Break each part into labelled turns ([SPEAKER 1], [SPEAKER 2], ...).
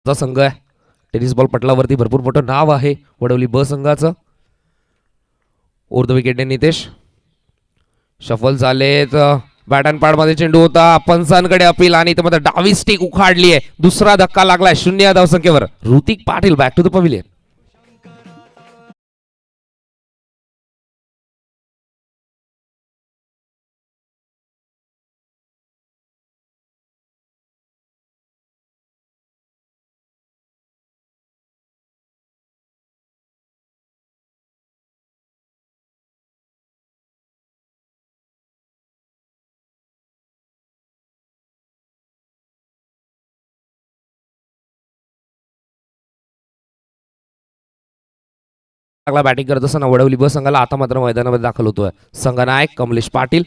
[SPEAKER 1] चा संघ आहे. टेनिस बॉल पटलावरती भरपूर मोठं नाव आहे वडवली ब संघाचं. ओव्हर द विकेटने नितेश शफल झालेत. बॅट अँड पॅड मध्ये चेंडू होता. पंचांकडे अपील आणि त्यामध्ये डावी स्टिक उखाडली आहे. दुसरा धक्का लागलाय 0 धावसंख्येवर. Hrithik Patil back to the pavilion. लागला बॅटिंग करत असताना वडवली ब संघाला. आता मात्र मैदानामध्ये दाखल होतोय संघनायक कमलेश पाटील.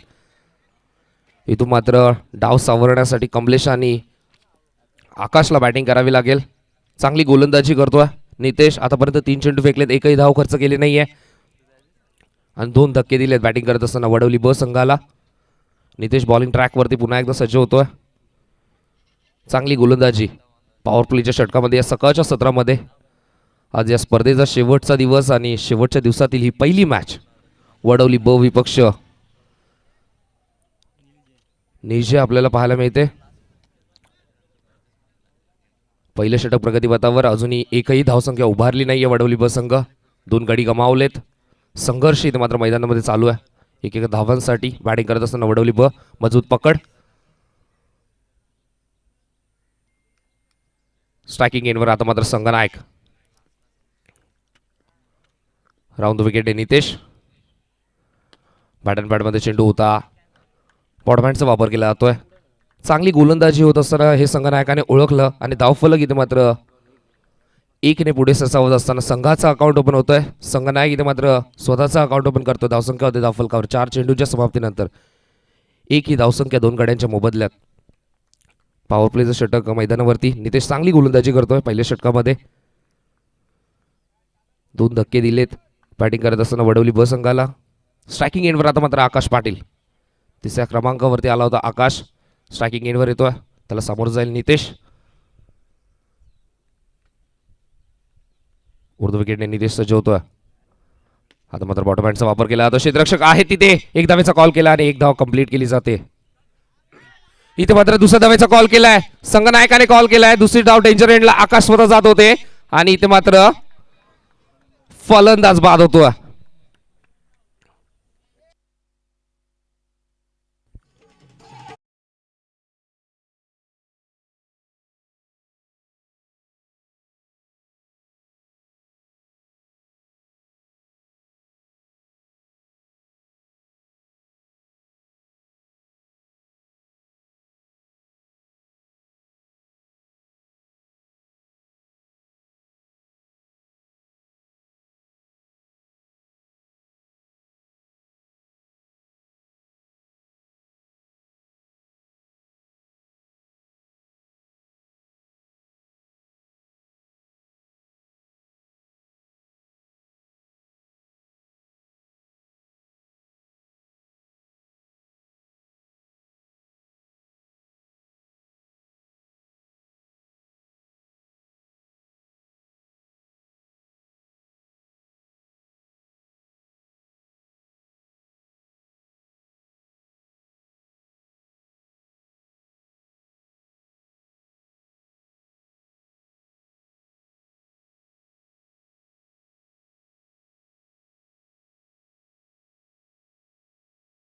[SPEAKER 1] इथून मात्र डाव सावरण्यासाठी कमलेश आणि आकाशला बॅटिंग करावी लागेल. चांगली गोलंदाजी करतोय नितेश. आतापर्यंत 3 चेंडू फेकलेत, एकही धाव खर्च केली नाहीये आणि 2 धक्के दिलेत बॅटिंग करत असताना वडवली ब संघाला. नितेश बॉलिंग ट्रॅकवरती पुन्हा एकदा सज्ज होतोय. चांगली गोलंदाजी पॉवर प्लेच्या षटकामध्ये या सकाळच्या सत्रामध्ये. आज या स्पर्धेचा शेवटचा दिवस आणि शेवटच्या दिवसातील ही पहिली मॅच. वडवली ब विपक्ष निजे आपल्याला पाहायला मिळते. पहिलं षटक प्रगतीपथावर. अजूनही एकही धावसंख्या उभारली नाहीये वडवली ब संघ. 2 गडी गमावलेत. संघर्ष इथे मात्र मैदानामध्ये चालू आहे एक एक धावांसाठी. बॅटिंग करत असताना वडवली ब मजबूत पकड. स्ट्रायकिंग एंडवर आता मात्र संघनायक. Round the wicket Nitesh. Bat and पॅडमध्ये चेंडू होता. पॉडमॅनचा वापर केला जातोय. चांगली गोलंदाजी होत असताना हे संघनायकाने ओळखलं आणि धावफलक इथे मात्र 1 ने पुढे सरसावत असताना संघाचा अकाउंट ओपन होतोय. संघनायक इथे मात्र स्वतःचा अकाउंट ओपन करतो. धावसंख्या होते धावफलकावर 4 चेंडूच्या समाप्तीनंतर. एक ही धावसंख्या 2 गड्यांच्या मोबदल्यात. पॉवर प्लेचं षटक मैदानावरती. नितेश चांगली गोलंदाजी करतोय पहिल्या षटकामध्ये. 2 धक्के दिलेत बॅटिंग करत असताना वडवली ब संघाला. स्ट्रायकिंग एंडवर आता मात्र आकाश पाटील. 3ऱ्या क्रमांकावरती आला होता आकाश. स्ट्रायकिंग एंडवर येतोय. त्याला समोर जाईल नितेश. उर्दू विकेटने नितेश सज्ज होतोय. आता मात्र बॉटम हँडचा वापर केला जातो. क्षेत्ररक्षक आहे तिथे. एक धावेचा कॉल केला आणि एक धाव कंप्लीट केली जाते. इथे मात्र दुसऱ्या धावेचा कॉल केलाय. संघनायकाने कॉल केलाय. दुसरी धाव डेंजर एंडला आकाश स्वतः जात होते आणि इथे मात्र फलंदाज बाद होतोय.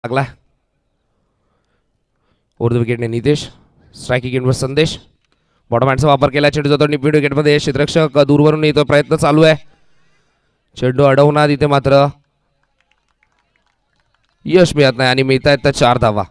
[SPEAKER 1] लागला ओव्हर द विकेटने नितेश. स्ट्रायकिंग एंडवर संदेश. बॉटम हँडचा वापर केला. चेंडू जातो मिड विकेटमध्ये. क्षेत्ररक्षक दूरवरून येतो. प्रयत्न चालू आहे. चेंडू अडवणार इथे मात्र यश मिळत नाही आणि मिळतायत तर 4 धावा.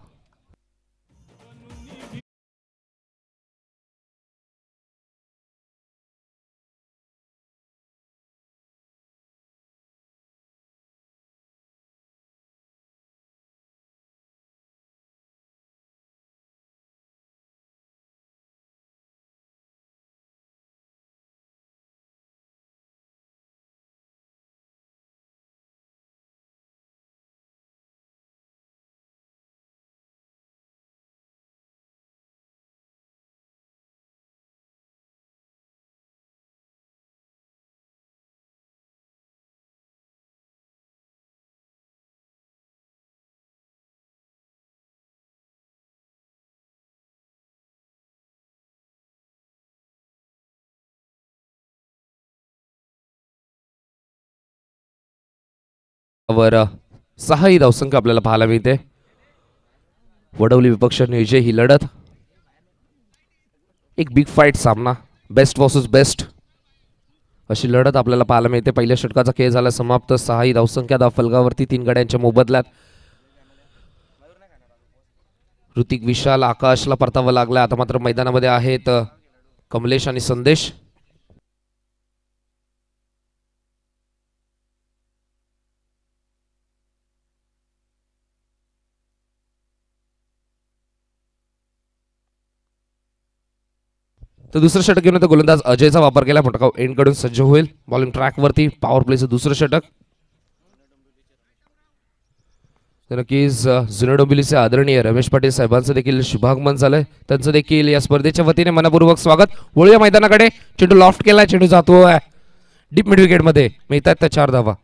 [SPEAKER 1] वर 6 धावसंख्या आपल्याला पाहायला मिळते. वडवली विपक्ष नियोजय ही लढत एक बिग फाईट सामना, बेस्ट वर्सेस बेस्ट अशी लढत आपल्याला पाहायला मिळते. पहिल्या षटकाचा खेळ झाला समाप्त. 6 धावसंख्या धावफलकावरती 3 गड्यांच्या मोबदल्यात. ऋतिक, विशाल, आकाशला परतावं लागलं. आता मात्र मैदानामध्ये आहेत कमलेश आणि संदेश. तर दुसरं षटक घेऊन तर गोलंदाज अजयचा वापर केला. मोठा एंड कडून सज्ज होईल. बॉलिंग ट्रॅक वरती पॉवर प्लेचं दुसरं षटक. तर नक्कीच जुन्या डोंबिवलीचे आदरणीय रमेश पाटील साहेबांचं देखील शुभागमन झालंय. त्यांचं देखील या स्पर्धेच्या वतीने मनपूर्वक स्वागत. वळूया मैदानाकडे. चेंडू लॉफ्ट केलाय. चेंडू जातोय डीप मिड विकेट मध्ये. मिळतात त्या 4 धावा.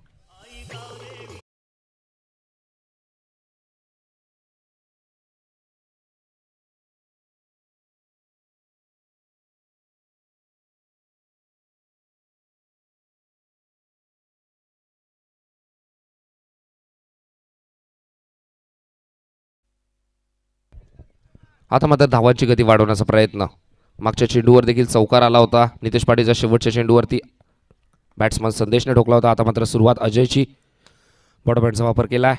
[SPEAKER 1] आता मात्र धावांची गती वाढवण्याचा प्रयत्न. मागच्या चेंडूवर देखील चौकार आला होता. नितेश पाटीलच्या शेवटच्या चेंडूवरती बॅट्समन संदेशने ठोकला होता. आता मात्र सुरुवात अजयची. बॉडबँडचा वापर केलाय.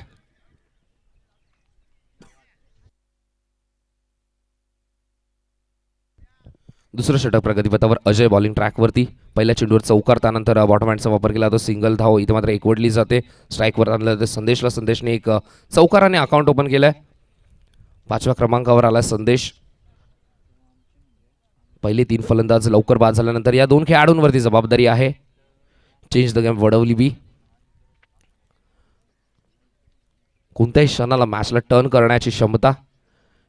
[SPEAKER 1] दुसरं षटक प्रगतीपथावर. अजय बॉलिंग ट्रॅकवरती. पहिल्या चेंडूवर चौकार, त्यानंतर बॉटमहँडचा वापर केला तो सिंगल धाव. इथे मात्र एकवडली जाते. स्ट्राईकवर आणलं तर संदेशला. संदेशने एक चौकाराने अकाउंट ओपन केलंय. 5व्या क्रमांकावर आला संदेश. पहिले 3 फलंदाज लवकर बाद झाल्यानंतर या 2 खेळाडूंवरती जबाबदारी आहे. चेंज द गेम वडवली बी. कोणत्याही क्षणाला मॅचला टर्न करण्याची क्षमता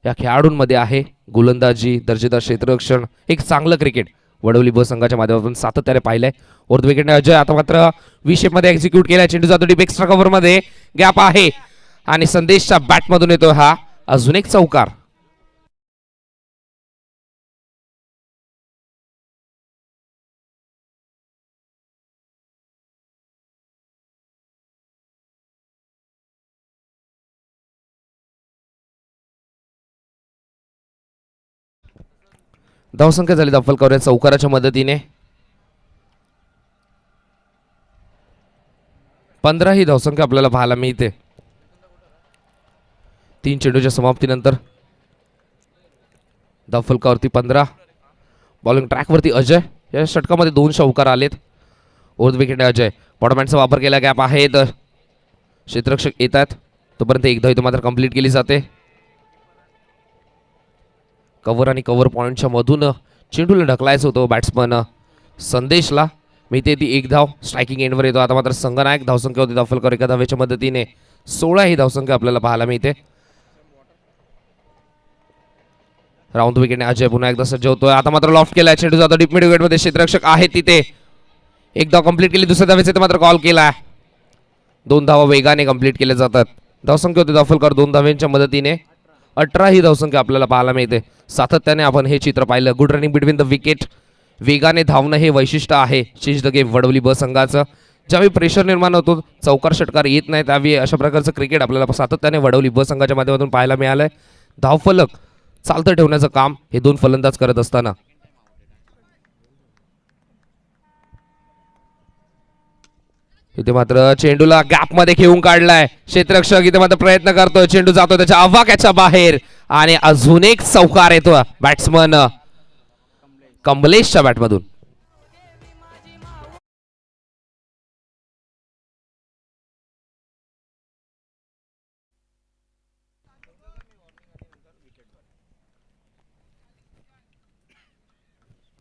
[SPEAKER 1] या खेळाडूंमध्ये आहे. गोलंदाजी, दर्जेदार क्षेत्ररक्षण, एक चांगलं क्रिकेट वडवली ब संघाच्या माध्यमातून सातत्याने पाहिलंय. ओर्थ विकेटने अजय आता मात्र वी शेप मध्ये एक्झिक्यूट केलाय. चेंडू जातो डीप एक्स्ट्रा कव्हर मध्ये. गॅप आहे आणि संदेशच्या बॅटमधून येतो हा अजून एक चौकार. धावसंख्या झाली धावफलकावर चौकाराच्या मदतीने. 15 ही धावसंख्या आपल्याला पाहायला मिळते. 3 चेंडूच्या समाप्तीनंतर धावफलकावरती 15. बॉलिंग ट्रॅकवरती अजय. या षटकामध्ये 2 चौकार आलेत. ओर्थ विकेट अजय. बॉटमहँडचा वापर केला. गॅप आहे. क्षेत्ररक्षक येत आहेत तोपर्यंत एक धाव इथं मात्र कंप्लीट केली जाते. कव्हर आणि कव्हर पॉईंटच्या मधून चेंडूला ढकलायचं होतं बॅट्समन संदेशला. मिळते ती 1 धाव. स्ट्रायकिंग एंडवर येतो. आता मात्र संघनायक धावसंख्या होती धावफलकावर एका धावेच्या मदतीने 16 ही धावसंख्या आपल्याला पाहायला मिळते. राऊंड विकेटने अजय पुन्हा एकदा सज्ज होतोय. आता मात्र लॉफ्ट केलाय. चेंडू जातो डीप मिड विकेटमध्ये. क्षेत्ररक्षक आहे तिथे. 1 धाव कंप्लीट केली. दुसऱ्या धावेचे मात्र कॉल केलाय. 2 धावा वेगाने कंप्लीट केल्या जातात. धावसंख्या होती धावफलकावर 2 धावांच्या मदतीने 18 ही धावसंख्या आपल्याला पाहायला मिळते. सातत्याने आपण हे चित्र पाहिलं. Good running between the wicket. वेगाने धावणं हे वैशिष्ट्य आहे चेंज द गेम वडवली ब संघाचं. ज्यावेळी प्रेशर निर्माण होतो, चौकार षटकार येत नाही, त्यावेळी अशा प्रकारचं क्रिकेट आपल्याला सातत्याने वडवली ब संघाच्या माध्यमातून पाहायला मिळालंय. धावफलक चालतं ठेवण्याचं काम हे 2 फलंदाज करत असताना इथे मात्र चेंडूला गॅप मध्ये घेऊन काढलाय. क्षेत्ररक्षक इथे मात्र प्रयत्न करतोय. चेंडू जातो त्याच्या आवाक्याच्या बाहेर आणि अजून एक चौकार येतो बॅट्समन कमलेशच्या बॅटमधून.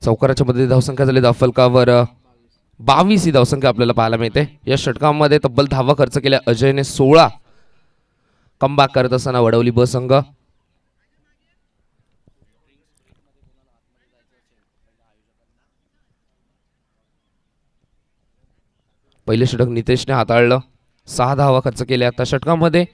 [SPEAKER 1] चौकाराच्या मध्ये धावसंख्या झाली धावफलकावर 22 ही धावसंख्या आपल्याला पाहायला मिळते. या षटकामध्ये तब्बल धावा खर्च केल्या अजयने. 16 कमबॅक करत असताना वडवली ब संघ. पहिले षटक नितेशने हाताळलं. 6 धावा खर्च केल्या. त्या षटकामध्ये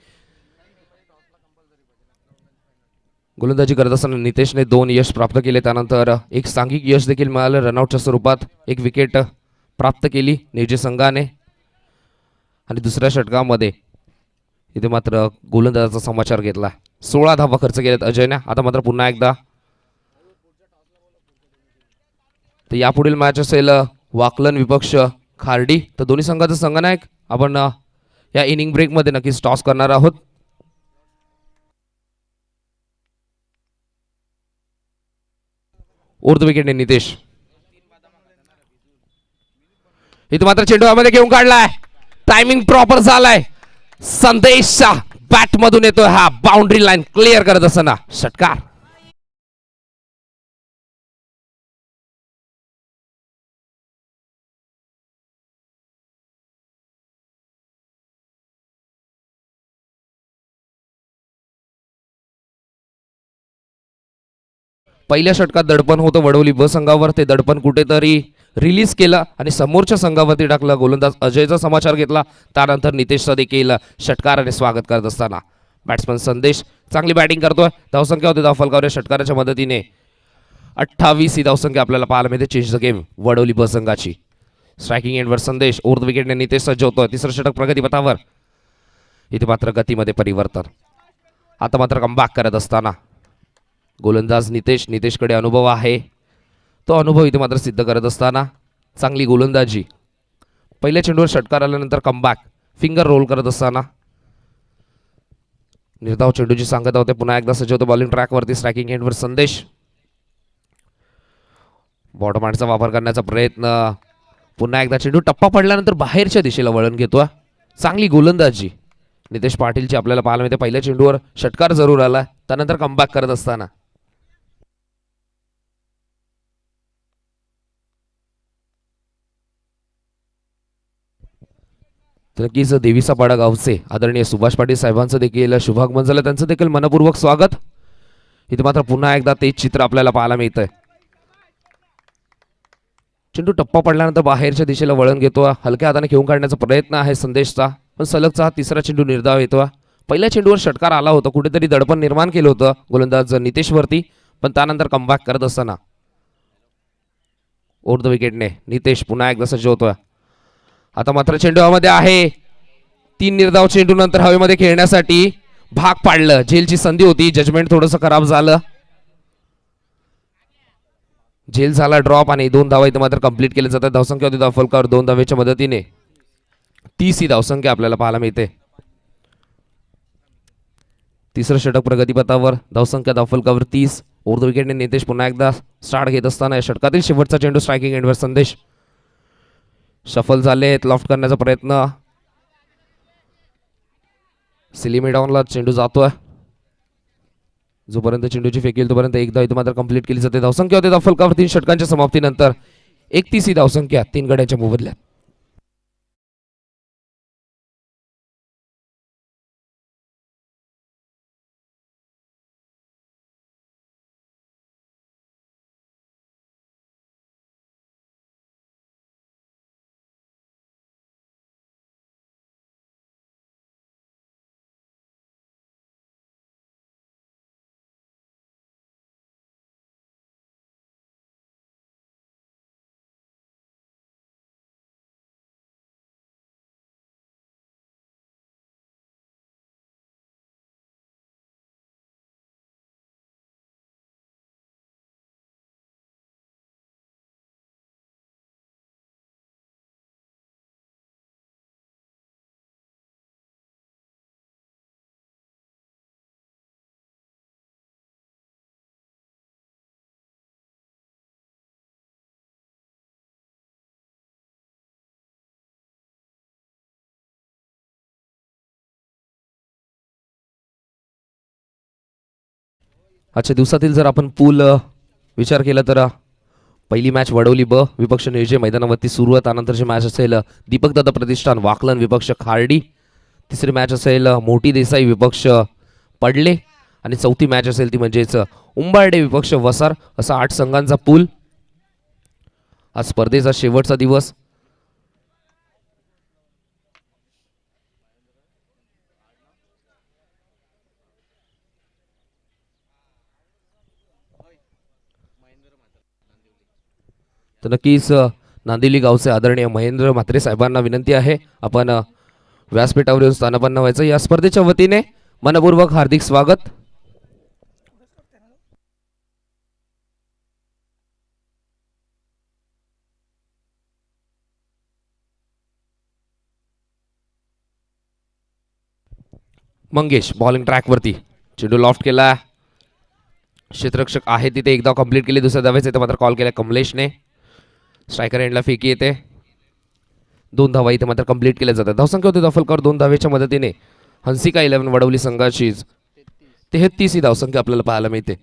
[SPEAKER 1] गोलंदाजी करत असताना नितेशने 2 यश प्राप्त केले. त्यानंतर एक सांघिक यश देखील मिळालं. रनआउटच्या स्वरूपात 1 विकेट प्राप्त केली निजे संघाने. आणि दुसऱ्या षटकामध्ये इथे मात्र गोलंदाजाचा समाचार घेतला. 16 धावा खर्च केल्यात अजयने. आता मात्र पुन्हा एकदा तर यापुढील मॅच असेल वाकलन विपक्ष खार्डी. तर दोन्ही संघाचा संघनायक आपण या इनिंग ब्रेकमध्ये नक्कीच टॉस करणार आहोत. उर्ध विकेटने नितेश. इथे मात्र चेंडू हवेमध्ये घेऊन काढलाय. टायमिंग प्रॉपर झालाय. संदेशच्या बॅट मधून येतोय हा. बाउंड्री लाईन क्लिअर करत असताना षटकार. पहिल्या षटकात दडपण होतं वडवली ब संघावर. ते दडपण कुठेतरी रिलीज केलं आणि समोरच्या संघावरती टाकलं. गोलंदाज अजयचा समाचार घेतला. त्यानंतर नितेशचं देखील षटकाराने स्वागत करत असताना बॅट्समन संदेश चांगली बॅटिंग करतोय. धावसंख्या होती धावफलकावर या षटकाराच्या मदतीने 28 ही धावसंख्या आपल्याला पाहायला मिळते. चेंज द गेम वडवली ब संघाची. स्ट्रायकिंग एंडवर संदेश. उर्ध विकेटने नितेश सज्ज होतोय. तिसरं षटक प्रगतीपथावर. इथे मात्र गतीमध्ये परिवर्तन. आता मात्र कमबॅक करत असताना गोलंदाज नितेश. नितेशकडे अनुभव आहे. तो अनुभव इथे मात्र सिद्ध करत असताना चांगली गोलंदाजी. पहिल्या चेंडूवर षटकार आल्यानंतर कमबॅक. फिंगर रोल करत असताना निर्धाव चेंडूची सांगता होते. पुन्हा एकदा सज्ज होतो बॉलिंग ट्रॅकवरती. स्ट्रायकिंग एंडवर संदेश. बॉटम हँडचा वापर करण्याचा प्रयत्न. पुन्हा एकदा चेंडू टप्पा पडल्यानंतर बाहेरच्या दिशेला वळण घेतोय. चांगली गोलंदाजी नितेश पाटीलची आपल्याला पाहायला मिळते. पहिल्या चेंडूवर षटकार जरूर आला. त्यानंतर कमबॅक करत असताना नक्कीच देवीचा पाडा गावचे आदरणीय सुभाष पाटील साहेबांचं देखील शुभागमन झालं. त्यांचं देखील मनपूर्वक स्वागत. इथे मात्र पुन्हा एकदा तेच चित्र आपल्याला पाहायला मिळतंय. चेंडू टप्पा पडल्यानंतर बाहेरच्या दिशेला वळण घेतो. हलक्या हाताने खेळून काढण्याचा प्रयत्न आहे संदेशचा. पण सलगचा हा तिसरा चेंडू निर्धाव येतो. पहिल्या चेंडूवर षटकार आला होता. कुठेतरी दडपण निर्माण केलं होतं गोलंदाज नितेशवरती. पण त्यानंतर कमबॅक करत असताना ओव्हर द विकेटने नितेश पुन्हा एकदा सज्ज होतोय. आता मात्र चेंडू हवेमध्ये आहे. 3 निर्धाव चेंडू नंतर हवेमध्ये खेळण्यासाठी भाग पाडलं. झेलची संधी होती. जजमेंट थोडंसं खराब झालं. झेल झाला ड्रॉप आणि 2 धावा इथे मात्र कंप्लीट केले जातात. धावसंख्या होती धावफलकावर 2 धावेच्या मदतीने 30 ही धावसंख्या आपल्याला पाहायला मिळते. तिसरं षटक प्रगतीपथावर. धावसंख्या धावफलकावर 30. ओव्हर द विकेटने नितेश पुन्हा एकदा स्टार्ट घेत असताना या षटकातील शेवटचा चेंडू स्ट्रायकिंग एंडवर संदेश. शफल झाले. लॉफ्ट करण्याचा प्रयत्न. सिलिमी डाऊनला चेंडू जातोय. जोपर्यंत चेंडूची फेक येईल तोपर्यंत एकदा इथे मात्र कंप्लीट केली जाते. धावसंख्या होते धावफलकावर 3 षटकांच्या समाप्तीनंतर 31 ही धावसंख्या 3 गड्यांच्या मोबदल्यात. आजच्या दिवसातील जर आपण पूल विचार केला तर पहिली मॅच वडवली ब विपक्ष नियोजय मैदानावरती सुरू आहे. त्यानंतरची मॅच असेल दीपक दादा प्रतिष्ठान वाकलन विपक्ष खार्डी. तिसरी मॅच असेल मोठी देसाई विपक्ष पडले. आणि चौथी मॅच असेल ती म्हणजेच उंबारडे विपक्ष वसार. असा 8 संघांचा पूल. आज स्पर्धेचा शेवटचा दिवस. तर नक्कीच नांदिवली गावचे आदरणीय महेंद्र म्हात्रे साहेबांना विनंती आहे आपण व्यासपीठावर येऊन स्थानापन्न व्हायचं. या स्पर्धेच्या वतीने मनपूर्वक हार्दिक स्वागत. मंगेश बॉलिंग ट्रॅक वरती, चेंडू लॉफ्ट केला. क्षेत्ररक्षक आहे तिथे एक धाव कंप्लीट केली. दुसऱ्या धावेचे इथे मात्र कॉल केला कमलेशने. स्ट्रायकर एंडला फेकी येते. 2 धावा इथे मात्र कंप्लीट केल्या जातात. धावसंख्या होती दफलकर 2 धावेच्या मदतीने हंसिका 11 वडवली संघाची 33 ही धावसंख्या आपल्याला पाहायला मिळते.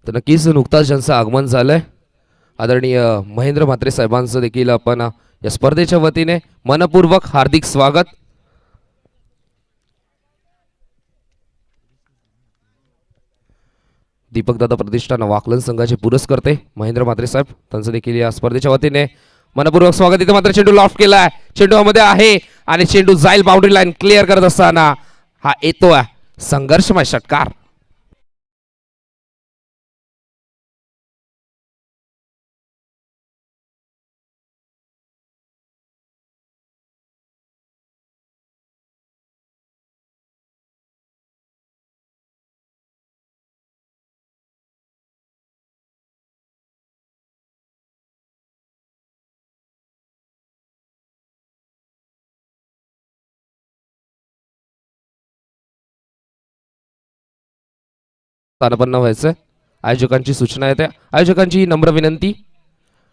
[SPEAKER 1] तर नक्कीच नुकताच ज्यांचं आगमन झालंय आदरणीय महेंद्र म्हात्रे साहेबांचं देखील आपण या स्पर्धेच्या वतीने मनपूर्वक हार्दिक स्वागत. दीपक दादा प्रतिष्ठान वाकलन संघाचे पुरस्कर्ते महेंद्र म्हात्रे साहेब, त्यांचं देखील या स्पर्धेच्या वतीने मनपूर्वक स्वागत. इथे मात्र चेंडू लॉफ्ट केलाय. चेंडू मध्ये आहे आणि चेंडू जाईल बाउंड्री लाईन क्लिअर करत असताना हा येतोय संघर्षमय षटकार. स्थानापन्न व्हायचं. आयोजकांची सूचना येते. आयोजकांची ही नम्र विनंती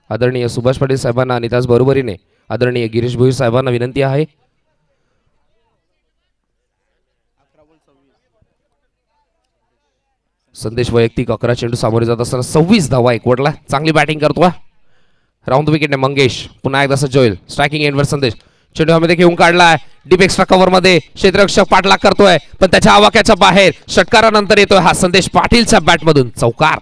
[SPEAKER 1] आदरणीय सुभाष पाटील साहेबांना आणि त्याच बरोबरीने आदरणीय गिरीश भोईर साहेबांना विनंती आहे. संदेश वैयक्तिक 11 चेंडू सामोरे जात असताना 26 धावा एकवटला. चांगली बॅटिंग करतोय. राऊंड द विकेटने मंगेश पुन्हा एकदा सज्ज होईल. स्ट्रायकिंग एंडवर संदेश चेंडू मध्ये घेऊन काढलाय. डीप एक्स्ट्रा कव्हर मध्ये क्षेत्ररक्षक पाठलाग करतोय पण त्याच्या आवाक्याच्या बाहेर. षटकारानंतर येतोय हा संदेश पाटीलच्या बॅटमधून चौकार.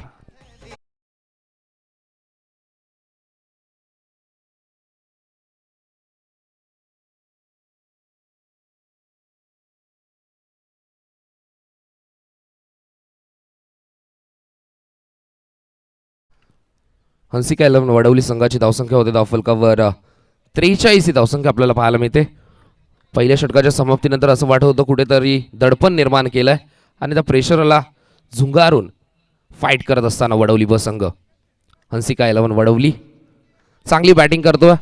[SPEAKER 1] हंसिका 11 वडवली संघाची धावसंख्या होते धावफलकावर 43 ही धावसंख्या आपल्याला पाहायला मिळते. पहिल्या षटकाच्या समाप्तीनंतर असं वाटत होतं कुठेतरी दडपण निर्माण केलंय आणि त्या प्रेशरला झुंगारून फाईट करत असताना वडवली ब संघ. हंसिका 11 वडवली चांगली बॅटिंग करतोय.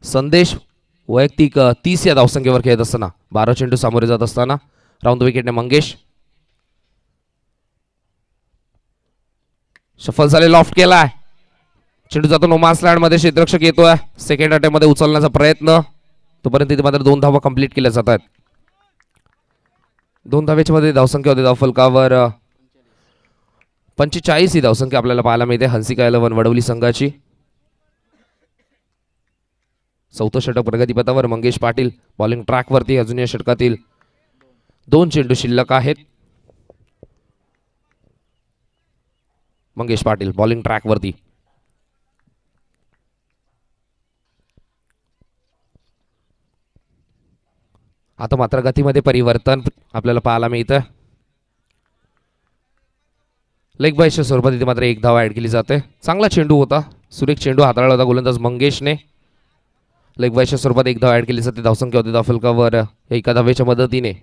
[SPEAKER 1] संदेश वैयक्तिक 30 या धावसंख्येवर खेळत असताना 12 चेंडू सामोरे जात असताना राऊंड द विकेटने मंगेश सफल झाले. लॉफ्ट केलाय. चेंडू जातो नो मार्क्स लँड मध्ये. क्षेत्ररक्षक येतोय. सेकंड अटेम्प्ट मध्ये उचलण्याचा प्रयत्न. तोपर्यंत इथे मात्र 2 धावा कंप्लीट केल्या जातात. 2 धावेच्या मध्ये धावसंख्या होते धावफलकावर 45 ही धावसंख्या आपल्याला पाहायला मिळते हंसिका 11 वडवली संघाची. चौथं षटक प्रगतीपथावर. मंगेश पाटील बॉलिंग ट्रॅक वरती. अजून या षटकातील 2 चेंडू शिल्लक आहेत. मंगेश पाटील बॉलिंग ट्रॅक वरती. आता मात्र गतीमध्ये परिवर्तन आपल्याला पाहायला मिळतं. लेग बायच्या स्वरूपात इथे मात्र 1 धाव ऍड केली जाते. चांगला चेंडू होता. सुरेख चेंडू हाताळला होता गोलंदाज मंगेशने. लेग बायच्या स्वरूपात 1 धाव ऍड केली जाते. धावसंख्या होती धावफलकावर एका धावेच्या मदतीने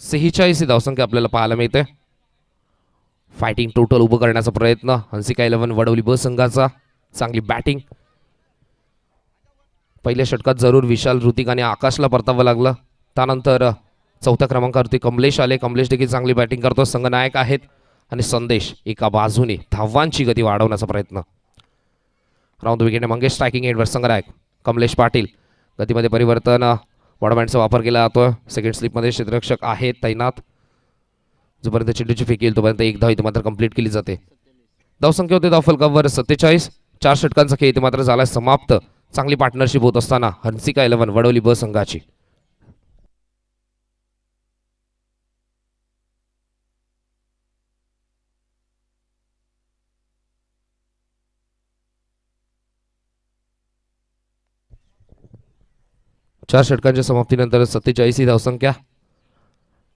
[SPEAKER 1] 46 ही धावसंख्या आपल्याला पाहायला मिळते. फायटिंग टोटल उभं करण्याचा प्रयत्न हंसिका 11 वडवली ब संघाचा. चांगली बॅटिंग. पहिल्या षटकात जरूर विशाल, ऋतिक आणि आकाशला परतावं लागलं. त्यानंतर चौथ्या क्रमांकावरती कमलेश आले. कमलेश देखील चांगली बॅटिंग करतो. संघनायक आहेत आणि संदेश एका बाजूने धावांची गती वाढवण्याचा प्रयत्न. राऊंड द विकेटने मंगेश. स्ट्रायकिंग एंडवर संघनायक कमलेश पाटील. गतीमध्ये परिवर्तन. वॉडबँडचा वापर केला जातो. सेकंड स्लिपमध्ये क्षेत्ररक्षक आहेत तैनात. जोपर्यंत चेंडूची फेक येईल तोपर्यंत 1 धाव इथे मात्र कंप्लीट केली जाते. धावसंख्या होते धावफलकावर 47. 4 षटकांचा खेळ इथे मात्र झाला समाप्त. चांगली पार्टनरशिप होत असताना हंसिका 11 वडवली ब संघाची. चार षटकांच्या समाप्तीनंतर 47 ही धावसंख्या.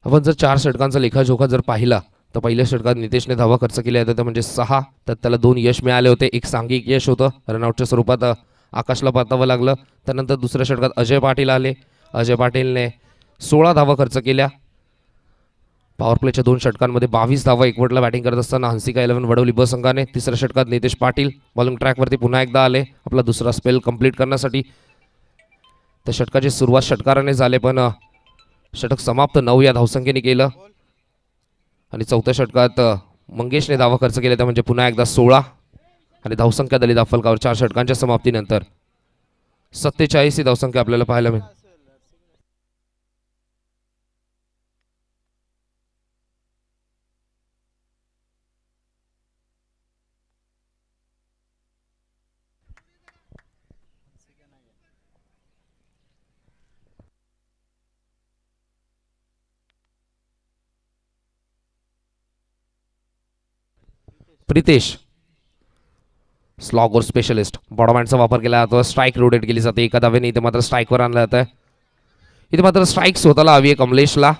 [SPEAKER 1] आपण जर 4 षटकांचा लेखाजोखा जर पाहिला तर पहिल्या षटकात नितेशने धावा खर्च केल्या होत्या, म्हणजे 6. तर त्याला 2 यश मिळाले होते. एक सांघिक यश होतं, रनआउटच्या स्वरूपात आकाशला परतावं लागलं. त्यानंतर दुसऱ्या षटकात अजय पाटील आले. अजय पाटीलने 16 धावा खर्च केल्या. पॉवर प्लेच्या 2 षटकांमध्ये 22 धावा एकवटला बॅटिंग करत असताना हंसिका 11 वडवली ब संघाने. तिसऱ्या षटकात नितेश पाटील बॉलिंग ट्रॅकवरती पुन्हा एकदा आले आपला दुसरा स्पेल कंप्लीट करण्यासाठी. तर षटकाची सुरुवात षटकाराने झाले, पण षटक समाप्त 9 या धावसंख्येने केलं. आणि चौथ्या षटकात मंगेशने धावा खर्च केल्या, म्हणजे पुन्हा एकदा 16 आणि धावसंख्या दलित फलकावर 4 षटकांच्या समाप्तीनंतर 47 ही धावसंख्या आपल्याला पाहायला मिळेल. प्रितेश स्लॉग और स्पेशलिस्ट बॉडमॅनचा वापर केला जातो. स्ट्राईक रोटेट केली जाते एका धावेने. इथे मात्र स्ट्राईकवर आणलं जातं. इथे मात्र स्ट्राईक स्वतःला हवी आहे कमलेशला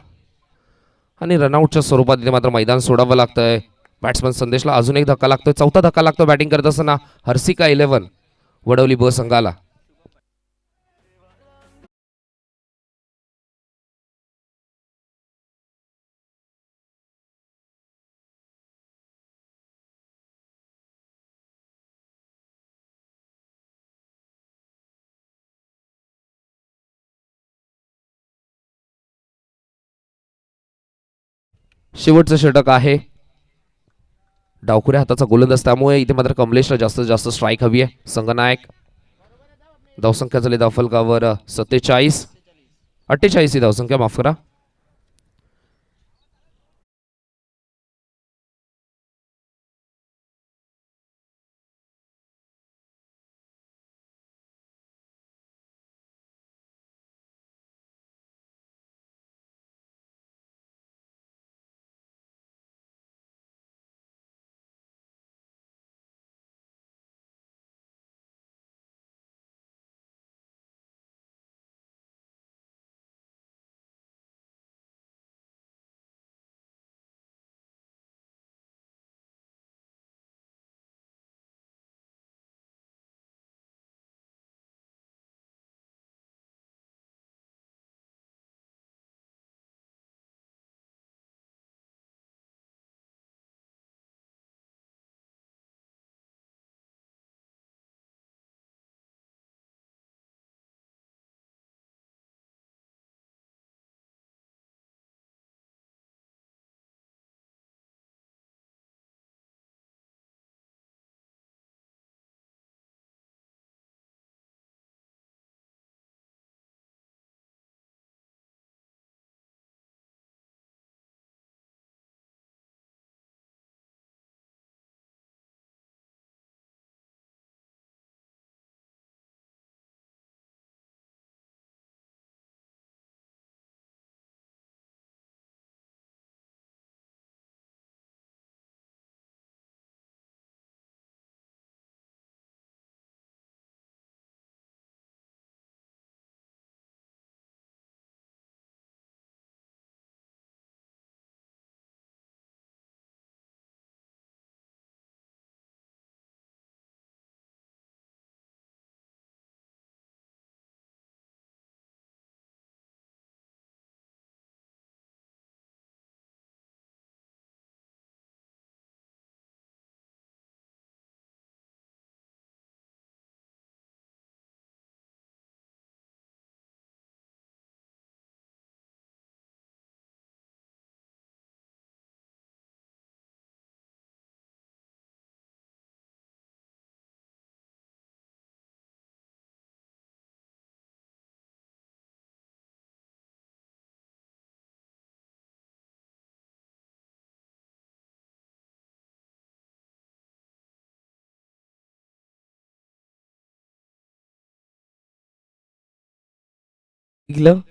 [SPEAKER 1] आणि रनआउटच्या स्वरूपात इथे मात्र मैदान सोडावं लागतंय. बॅट्समन संदेशला अजून एक धक्का लागतोय. चौथा धक्का लागतो बॅटिंग करत असताना हर्षिका 11 वडवली ब संघाला. शेवटचं षटक आहे. डावखुऱ्या हाताचा गोलंदाज, त्यामुळे इथे मात्र कमलेशला जास्तीत जास्त स्ट्राईक हवी आहे. संघनायक धावसंख्या झाली धावफलकावर 47 48 ही धावसंख्या, माफ करा.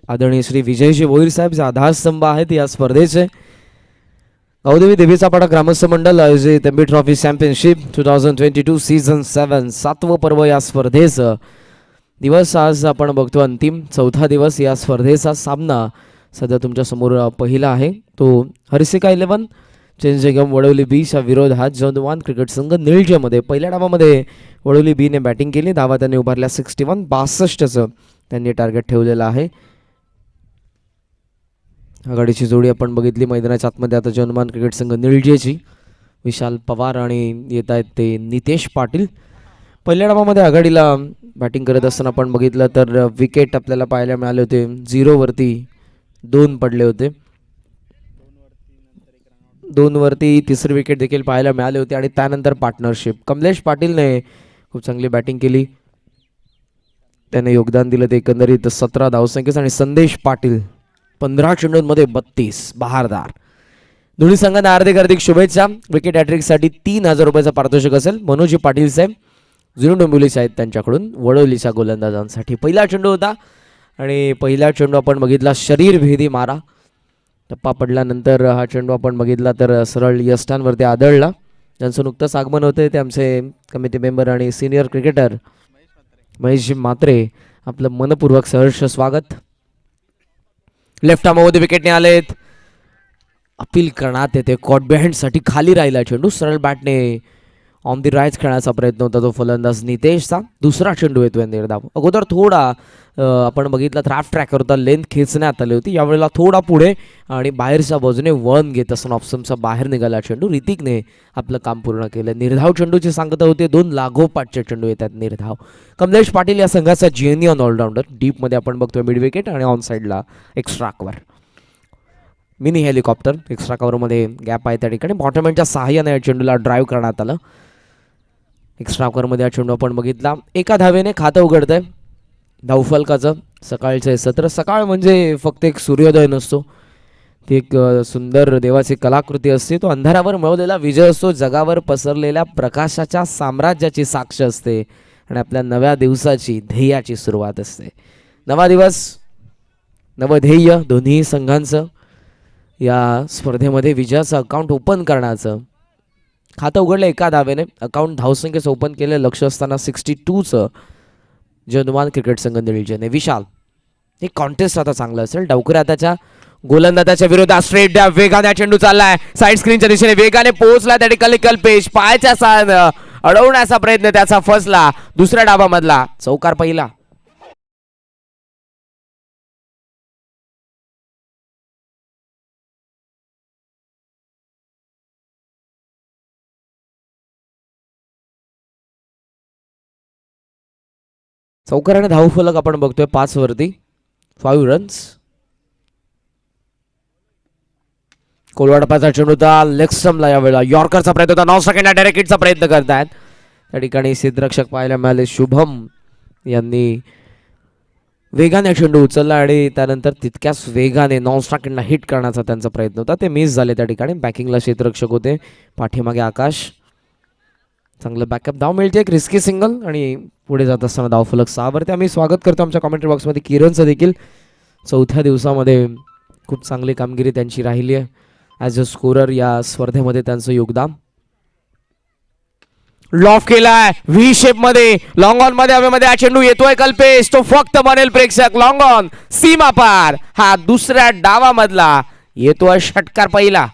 [SPEAKER 2] आदरणीय श्री विजयजी भोईर साहेब जे आधारस्तंभ आहेत या स्पर्धेचे. गावदेवी देवीचा पाडा ग्रामस्थ मंडळ आयोजित एमबी ट्रॉफी चॅम्पियनशिप 2022 सीझन 7 7वं पर्व या स्पर्धेचं दिवस आज आपण बघतो. अंतिम चौथा दिवस या स्पर्धेचा सामना सध्या तुमच्या समोर पहिला आहे. तो हर्षिका 11 चेंजगम वडवली बीच्या विरोधात जौनवान क्रिकेट संघ निळजेमध्ये पहिल्या डावामध्ये वडवली बीने बॅटिंग केली. धावा त्यांनी उभारल्या 61. 62चं त्यांनी टार्गेट ठेवलेलं आहे. आघाडीची जोडी आपण बघितली मैदानाच्या आतमध्ये आता जौनवान क्रिकेट संघ निळजेची. विशाल पवार आणि येत आहेत ते नितेश पाटील. पहिल्या डावामध्ये आघाडीला बॅटिंग करत असताना आपण बघितलं तर विकेट आपल्याला पाहायला मिळाले होते. 0वरती 2 पडले होते. 2वरती तिसरी विकेट देखील पाहायला मिळाले होते आणि त्यानंतर पार्टनरशिप कमलेश पाटीलने खूप चांगली बॅटिंग केली. त्याने योगदान दिलं ते एकंदरीत 17 धावसंख्येस आणि संदेश पाटील 15 चेंडूंमध्ये 32 बहारदार. दोन्ही संघांना हार्दिक शुभेच्छा. विकेट हॅट्रिकसाठी 3,000 रुपयाचा पारितोषिक असेल. मनोजी पाटील साहेब जुनू डोंबिवलीचे आहेत त्यांच्याकडून वडवलीच्या गोलंदाजांसाठी. पहिला चेंडू होता आणि पहिला चेंडू आपण बघितला शरीरभेदी मारा. टप्पा पडल्यानंतर हा चेंडू आपण बघितला तर सरळ यष्टांवरती आदळला. ज्यांचं नुकतंच आगमन होते ते आमचे कमिटी मेंबर आणि सिनियर क्रिकेटर महेशजी म्हात्रे. आपलं मनपूर्वक सहर्ष स्वागत. लेफ्ट आर्ममध्ये विकेटने आलेत. अपील करण्यात येते कॉट बिहाइंडसाठी खाली राहिला चेंडू. सरळ बॅटने ऑन दी राईट खेळण्याचा प्रयत्न होता तो फलंदाज नितेशचा. दुसरा चेंडू येतोय निर्धाव. अगोदर थोडा आपण बघितला तर हाफ ट्रॅक होता. लेंथ खेचण्यात आली होती. यावेळेला थोडा पुढे आणि बाहेरच्या बाजूने वळण घेत असताना ऑप्शनचा बाहेर निघाला चेंडू. ऋतिकने आपलं काम पूर्ण केलं. निर्धाव चेंडूची सांगता होते. 2 लागोपाठचे चेंडू येतात निर्धाव. कमलेश पाटील या संघाचा जेन्युइन ऑलराऊंडर. डीपमध्ये आपण बघतोय मिड विकेट आणि ऑन साईडला extra cover. Mini helicopter extra कव्हरमध्ये गॅप आहे त्या ठिकाणी. बॉटम एंडच्या सहाय्याने या चेंडूला ड्राईव्ह करण्यात आलं. एक्स्ट्रा कव्हरमध्ये हा चेंडू आपण बघितला. एका धावेने खातं उघडतंय धावफलकाचं. सकाळचं सत्र. सकाळ म्हणजे फक्त एक सूर्योदय नसतो, ती एक सुंदर देवाची कलाकृती असते. तो अंधारावर मिळवलेला विजय असतो. जगावर पसरलेल्या प्रकाशाच्या साम्राज्याची साक्ष असते आणि आपल्या नव्या दिवसाची ध्येयाची सुरुवात असते. नवा दिवस नवं ध्येय दोन्ही संघांचं या स्पर्धेमध्ये विजयाचं अकाउंट ओपन करण्याचं. खातं उघडलं एका धावेने. अकाउंट धावसंख्येचं ओपन केलं. लक्ष असताना 62चं जौनवान क्रिकेट संघ निळजेने. विशाल हे कॉन्टेस्ट आता चांगलं असेल. डावखुऱ्या त्याच्या गोलंदाजाच्या विरोधात स्ट्रेट डॅब वेगाने चेंडू चाललाय. साईड स्क्रीनच्या दिशेने वेगाने पोहोचला त्या ठिकाणी कल्पेश. पायाच्या साहाय्याने अडवण्याचा प्रयत्न त्याचा फसला. दुसऱ्या डावामधला चौकार पहिला. चौकाराने धावफलक आपण बघतोय 5 वरती. 5 रन्स. कोलवाडपाचा चेंडू होता लेग स्टंपला. यावेळेला यॉर्करचा प्रयत्न होता. 9 सेकंड डायरेक्ट हिटचा प्रयत्न करतायत त्या ठिकाणी क्षेत्ररक्षक पाहायला मिळाले. शुभम यांनी वेगाने चेंडू उचलला आणि त्यानंतर तितक्याच वेगाने नॉन स्ट्राइकला हिट करण्याचा त्यांचा प्रयत्न होता. ते मिस झाले त्या ठिकाणी. बॅकिंगला क्षेत्ररक्षक होते. पाठीमागे आकाश. चांगलं बॅकअप. धाव मिळते. एक रिस्की सिंगल आणि पुढे जात असताना धावफलक 6 वरती. आम्ही स्वागत करतो आमच्या कमेंट्री बॉक्समध्ये किरणचं देखील. चौथ्या दिवसामध्ये खूप चांगली कामगिरी त्यांची राहिली आहे ॲज अ स्कोरर या स्पर्धेमध्ये. त्यांचं योगदान. लॉफ केलाय व्ही शेप मध्ये. लॉंग ऑन मध्ये हवेमध्ये हा चेंडू येतोय कल्पेश. तो फक्त बनेल प्रेक्षक. लॉंग ऑन सीमा पार. हा दुसऱ्या डावामधला येतोय षटकार पहिला.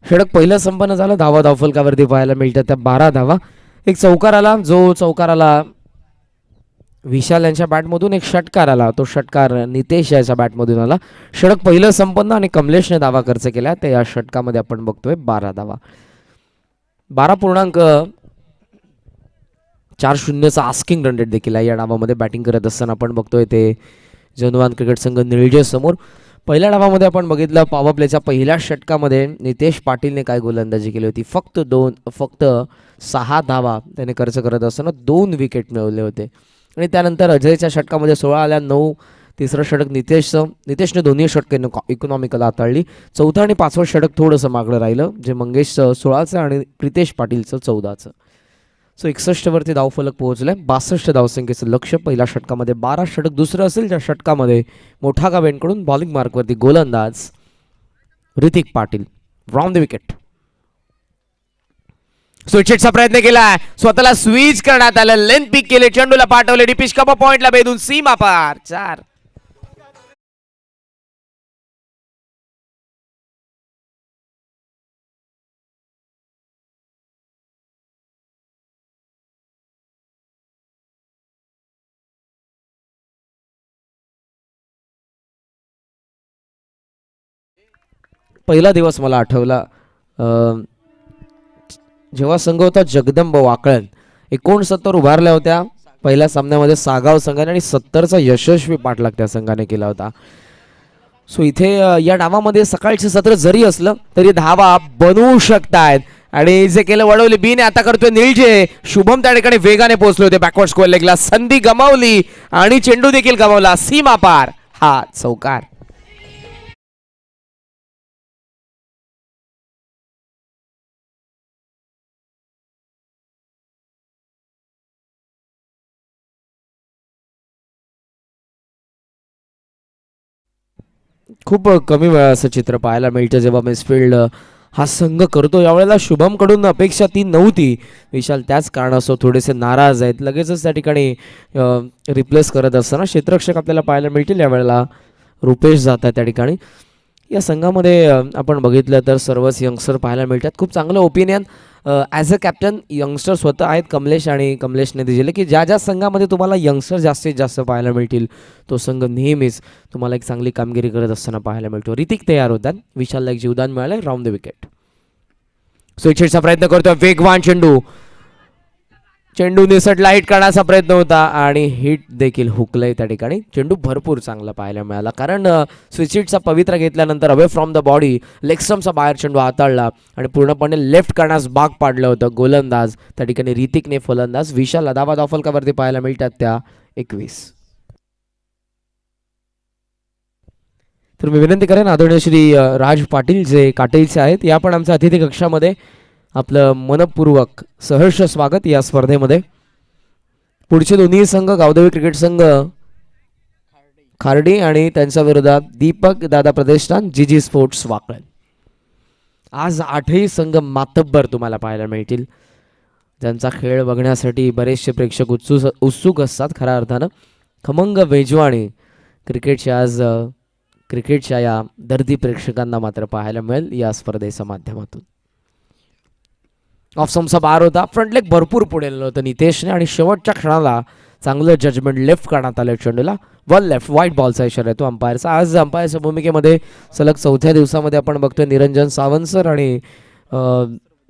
[SPEAKER 2] षटक पहिलं संपन्न झालं. धावा धावफलकावरती पाहायला मिळतात त्या 12 धावा. एक चौकार आला. जो चौकार आला विशाल यांच्या बॅटमधून. एक षटकार आला. तो षटकार नितेश याच्या बॅटमधून आला. षटक पहिलं संपन्न आणि कमलेशने धावा खर्च केला. तर या षटकामध्ये आपण बघतोय 12 धावा. 12.40चा आस्किंग रन रेट देखील आहे या डावामध्ये. बॅटिंग करत असताना आपण बघतोय ते जनवान क्रिकेट संघ निळजे समोर. पहिल्या डावामध्ये आपण बघितलं पॉवर प्लेच्या पहिल्या षटकामध्ये नितेश पाटीलने काय गोलंदाजी केली होती. फक्त 6 धावा त्याने खर्च करत असताना 2 विकेट मिळवले होते. आणि त्यानंतर अजयच्या षटकामध्ये 16 आल्या 9. तिसरं षटक नितेशने दोन्ही षटके इकॉनॉमिकल हाताळली. चौथं आणि 5वं षटक थोडंसं मागलं राहिलं, जे मंगेश 16चं आणि प्रितेश पाटीलचं 14चं. सो 61 वरती धावफलक पोहोचले. 62 धावसंख्येचं लक्ष्य पहिल्या षटकामध्ये. 12 षटक दुसरं असेल ज्या षटकामध्ये मोठा गावेंकडून बॉलिंग मार्कवरती गोलंदाज Hrithik Patil round the wicket. स्विचचा प्रयत्न केला, स्वतःला स्विच करण्यात आलं, लेंथ पिक केले, चेंडूला पाठवले, डिपिश कप पॉइंटला भेदून सीमा पार 4. पहिला दिवस मला आठवला जेव्हा संघ होता जगदंब वाकळण. 69 उभारल्या होत्या पहिल्या सामन्यामध्ये सागाव संघाने आणि 70चा यशस्वी पाठलाग त्या संघाने केला होता. सो इथे या डावामध्ये सकाळचे सत्र जरी असलं तरी धावा बनवू शकतायत. आणि जे केलं वडवली बीने, आता करतोय निळजे. शुभम त्या ठिकाणी वेगाने पोहोचले होते बॅकवर्ड स्क्वेअर लेगला, संधी गमावली आणि चेंडू देखील गमावला. सीमा पार हा चौकार. खूप कमी वेळा असं चित्र पाहायला मिळतं जेव्हा मिसफिल्ड हा संघ करतो. यावेळेला शुभमकडून अपेक्षा ती नव्हती. विशाल त्याच कारणास्तव थोडेसे नाराज आहेत. लगेचच त्या ठिकाणी रिप्लेस करत असताना क्षेत्ररक्षक आपल्याला पाहायला मिळतील. यावेळेला रुपेश जातात त्या ठिकाणी. या संघामध्ये आपण बघितलं तर सर्वच यंगस्टर पाहायला मिळतात. खूप चांगलं opinion as a captain youngster स्वतः आहेत कमलेश, आणि कमलेशने दिले की ज्या ज्या संघामध्ये तुम्हाला यंगस्टर जास्तीत जास्त पाहायला मिळतील तो संघ नेहमीच तुम्हाला एक चांगली कामगिरी करत असताना पाहायला मिळतो. ऋतिक तयार होतात. विशालला एक जीवदान मिळालं. Round the wicket. स्विचचा प्रयत्न करतोय, वेगवान चेंडू निसटला, हिट करण्याचा प्रयत्न होता आणि हिट देखील हुकलंय त्या ठिकाणी. चेंडू भरपूर चांगला पाहायला मिळाला, कारण स्विचिटचा पवित्रा घेतल्यानंतर अवे फ्रॉम द बॉडी लेगस्टम्पचा बाहेर चेंडू हाताळला आणि पूर्णपणे लेफ्ट करण्यास भाग पाडलं होतं गोलंदाज त्या ठिकाणी ऋतिकने. फलंदाज विशालला धावा धावफलकावरती पाहायला मिळतात त्या 21. तर मी विनंती करेन आदरणीय श्री राज पाटील जे काटेलचे आहेत, या पण आमच्या अतिथी कक्षामध्ये आपलं मनपूर्वक सहर्ष स्वागत या स्पर्धेमध्ये. पुढचे दोन्ही संघ गावदेवी क्रिकेट संघ खार्डी आणि त्यांच्या विरोधात दीपक दादा प्रतिष्ठान जीजी स्पोर्ट्स वाकळण. आज 8ही संघ मातब्बर तुम्हाला पाहायला मिळतील, ज्यांचा खेळ बघण्यासाठी बरेचसे प्रेक्षक उत्सुक असतात. खऱ्या अर्थानं खमंग वेजवाणी क्रिकेटच्या या दर्दी प्रेक्षकांना मात्र पाहायला मिळेल या स्पर्धेच्या माध्यमातून. ऑफ स्टंपचा बार होता, फ्रंट लेग भरपूर पुढे नेलं होतं नितेशने आणि शेवटच्या क्षणाला चांगलं जजमेंट लेफ्ट करण्यात आलं चेंडूला. वन लेफ्ट व्हाईट बॉलचा इशारा येतो अंपायरचा. आज अंपायरच्या भूमिकेमध्ये सलग 4थ्या दिवसामध्ये आपण बघतोय निरंजन सावंत सर आणि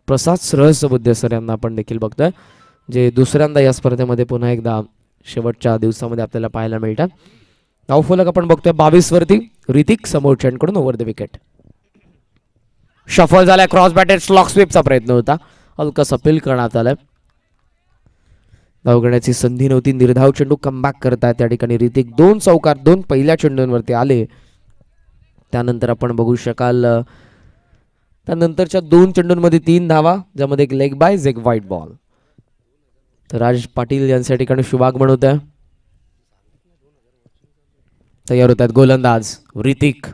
[SPEAKER 2] प्रसाद सहस्रबुद्धे सर यांना आपण देखील बघतोय, जे दुसऱ्यांदा या स्पर्धेमध्ये पुन्हा एकदा शेवटच्या दिवसामध्ये आपल्याला पाहायला मिळतात. धावफलक आपण बघतोय 22 वरती. ऋतिक समोरच्यांकडून ओव्हर द विकेट. शफल झालाय, क्रॉस बॅटेड स्लॉक स्वीपचा प्रयत्न होता, हलकासा अपील करण्यात आलाय. धाव घेण्याची संधी नव्हती. निर्धाव चेंडू कमबॅक करताय त्या ठिकाणी ऋतिक. 2 चौकार 2 पहिल्या चेंडूंवरती आले. त्यानंतर आपण बघू शकाल त्यानंतरच्या 2 चेंडूंमध्ये 3 धावा, ज्यामध्ये एक लेग बायज एक व्हाईट बॉल. तर राज पाटील यांच्या ठिकाणी शुभागमन होत आहे. तयार होतात गोलंदाज ऋतिक.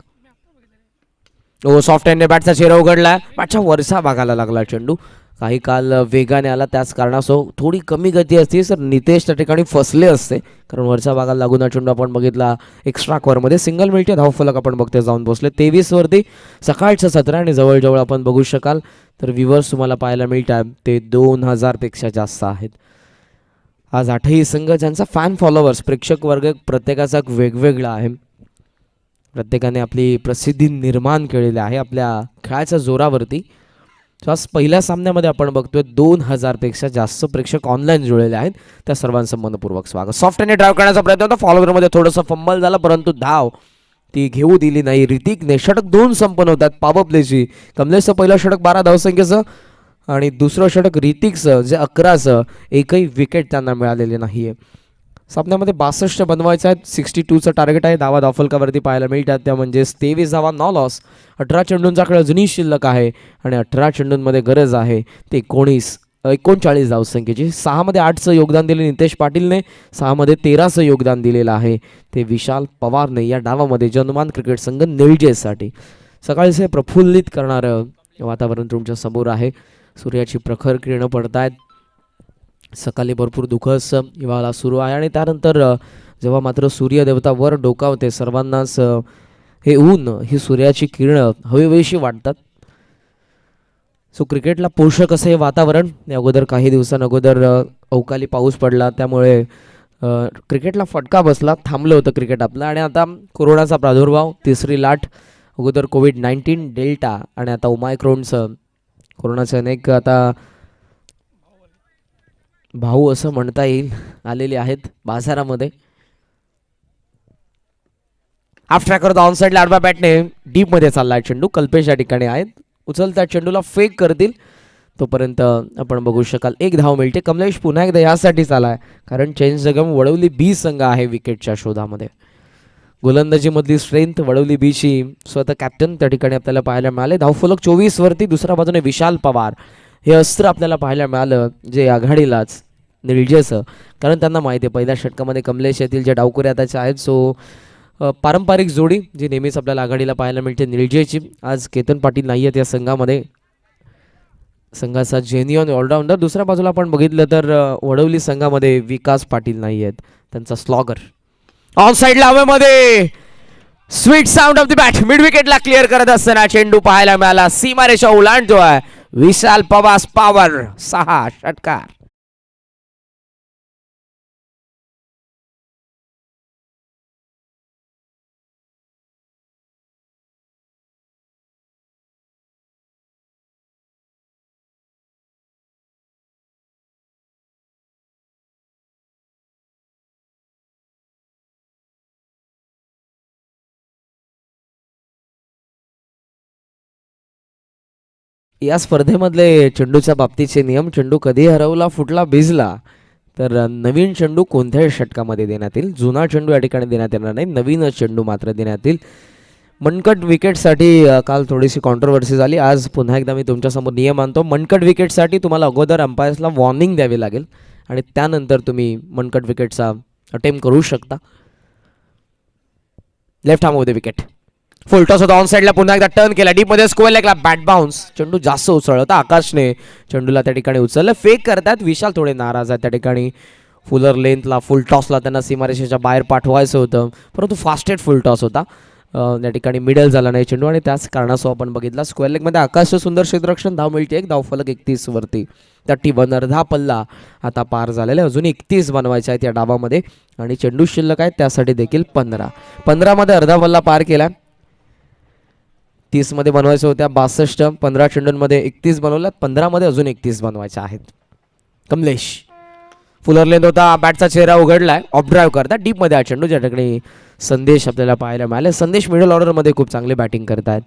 [SPEAKER 2] सॉफ्ट हँडने बॅटचा चेहरा उघडला, बॅटच्या वरच्या भागाला लागला चेंडू. काही काल वेगाने आला, त्याच कारणासह थोडी कमी गती असते तर नितेश त्या ठिकाणी फसले असते, कारण वरच्या भागाला लागून हा चेंडू आपण बघितला. एक्स्ट्रा कव्हरमध्ये सिंगल मिळते. धावफलक आपण बघतोय जाऊन पोहोचले 23 वरती. सकाळचं 17 आणि जवळजवळ आपण बघू शकाल तर व्ह्यूवर्स तुम्हाला पाहायला मिळतात ते 2000 पेक्षा जास्त आहेत. आज 8ही संघ ज्यांचा फॅन फॉलोअर्स प्रेक्षक वर्ग प्रत्येकाचा वेगवेगळा आहे. प्रत्येकाने आपली प्रसिद्धी निर्माण केलेली आहे आपल्या खेळाच्या जोरावरती. So आज पहिल्या सामन्यामध्ये आपण बघतोय 2000 पेक्षा जास्त प्रेक्षक ऑनलाईन जुळलेले आहेत. त्या सर्वांचं मनपूर्वक स्वागत. सॉफ्टने ड्राईव्ह करण्याचा प्रयत्न होता, फॉलोअरमध्ये थोडंसं फंबल झाला परंतु धाव ती घेऊ दिली नाही. ऋतिकने षटक 2 संपन्न होतात पॉवर प्लेची. कमलेशचं पहिलं षटक 12 धावसंख्येचं आणि दुसरं षटक ऋतिकचं जे 11चं, एकही विकेट त्यांना मिळालेली नाहीये. सामन्यामध्ये 62 बनवायचं आहेत. 62चं टार्गेट आहे. धावा धावफलकावरती पाहायला मिळतात त्या म्हणजे 23 धावा, 9 लॉस. 18 चेंडूंचा खेळ अजूनही शिल्लक आहे आणि 18 चेंडूंमध्ये गरज आहे ते 39 धावसंख्येची. 6 मध्ये 8चं योगदान दिले नितेश पाटीलने, 6 मध्ये 13चं योगदान दिलेलं आहे ते विशाल पवारने. या डावामध्ये जनमान क्रिकेट संघ निळजेसाठी सकाळचे प्रफुल्लित करणारं वातावरण तुमच्या समोर आहे. सूर्याची प्रखर किरणं पडतायत. सकाळी भरपूर धुकस हिवाळा सुरू आहे आणि त्यानंतर जेव्हा मात्र सूर्यदेवता वर डोकावते सर्वांनाच हे ऊन, ही सूर्याची किरणं हवेशीर वाटतात. सो क्रिकेटला पोषक असं हे वातावरण. या अगोदर काही दिवसांअगोदर अवकाळी पाऊस पडला त्यामुळे क्रिकेटला फटका बसला, थांबलं होतं क्रिकेट आपलं. आणि आता कोरोनाचा प्रादुर्भाव, तिसरी लाट, अगोदर कोविड-19, डेल्टा आणि आता ओमायक्रॉनचं, कोरोनाचे अनेक आता भाऊ असं म्हणता येईल आलेले आहेत बाजारामध्ये. हाफ ट्रॅक करत ऑन साईडला आडव्या बॅटने डीपमध्ये चाललाय चेंडू. कल्पेश या ठिकाणी आहेत, उचलत्या चेंडूला फेक करतील तोपर्यंत आपण बघू शकाल 1 धाव मिळते. कमलेश पुन्हा एकदा यासाठीच आलाय कारण चेंज जगम वडवली बी संघ आहे विकेटच्या शोधामध्ये. गोलंदाजीमधली स्ट्रेंथ वडवली बीची स्वतः कॅप्टन त्या ठिकाणी आपल्याला पाहायला मिळाले. धावफलक 24 वरती. दुसऱ्या बाजूने विशाल पवार, हे अस्त्र आपल्याला पाहायला मिळालं जे आघाडीलाच निळजेचं, कारण त्यांना माहिती आहे पहिल्या षटकामध्ये कमलेश येथील जे डावकुरे आताचे आहेत. सो पारंपरिक जोडी जी नेहमीच आपल्याला आघाडीला पाहायला मिळते निळजेची. आज केतन पाटील नाही आहेत या संघामध्ये, संघाचा जेन्युअन ऑलराऊंडर. दुसऱ्या बाजूला आपण बघितलं तर वडवली संघामध्ये विकास पाटील नाही आहेत, त्यांचा स्लॉगर. ऑन साईडला हवेमध्ये sweet sound of the bat, mid विकेटला क्लिअर करत असताना चेंडू पाहायला मिळाला. सीमारेषा ओलांडतोय विशाल पवार पॉवर. 6 षटकार. या स्पर्धेमधले चेंडूच्या बाबतीचे नियम, चेंडू कधी हरवला, फुटला, भिजला तर नवीन चेंडू कोणत्याही षटकामध्ये देण्यात येईल. जुना चेंडू या ठिकाणी देण्यात येणार नाही, नवीन चेंडू मात्र देण्यात येईल. मनकट विकेटसाठी काल थोडीशी कॉन्ट्रोवर्सी झाली. आज पुन्हा एकदा मी तुमच्यासमोर नियम आणतो. मनकट विकेटसाठी तुम्हाला अगोदर अंपायर्सला वॉर्निंग द्यावी लागेल आणि त्यानंतर तुम्ही मनकट विकेटचा अटेम्प्ट करू शकता. लेफ्ट हार्म मध्ये विकेट. फुल टॉस होता ऑन साईडला, पुन्हा एकदा टर्न केला डीपमध्ये, स्क्वेअर लेगला बॅट बाउन्स. चेंडू जास्त उसळला होता. आकाशने चेंडूला त्या ठिकाणी उचललं. फेक करतात विशाल, थोडे नाराज आहेत त्या ठिकाणी. फुलर लेंथला फुल टॉसला त्यांना सीमारेषेच्या बाहेर पाठवायचं होतं परंतु फास्टेड फुल टॉस होता. त्या ठिकाणी मिडल झाला नाही चेंडू आणि त्याच कारणासह आपण बघितला स्क्वेअर लेगमध्ये आकाशचं सुंदर क्षेत्ररक्षण. धाव मिळते 1 धावफलक 31 वरती. 31 अर्धा पल्ला आता पार झालेला आहे. अजून 31 बनवायचे आहेत या डावामध्ये आणि चेंडू शिल्लक आहेत त्यासाठी देखील 15 मध्ये अर्धा पल्ला पार केला. 30 मध्ये बनवायच्या होत्या 62, 15 चेंडूंमध्ये 31 बनवल्यात. 15 मध्ये अजून 31 बनवायच्या आहेत. कमलेश फुलर लेंथ होता, बॅटचा चेहरा उघडलाय. ऑफ ड्राईव्ह करतात डीपमध्ये हा चेंडू, ज्या ठिकाणी संदेश आपल्याला पाहायला मिळाले. संदेश मिडल ऑर्डरमध्ये खूप चांगली बॅटिंग करतायत.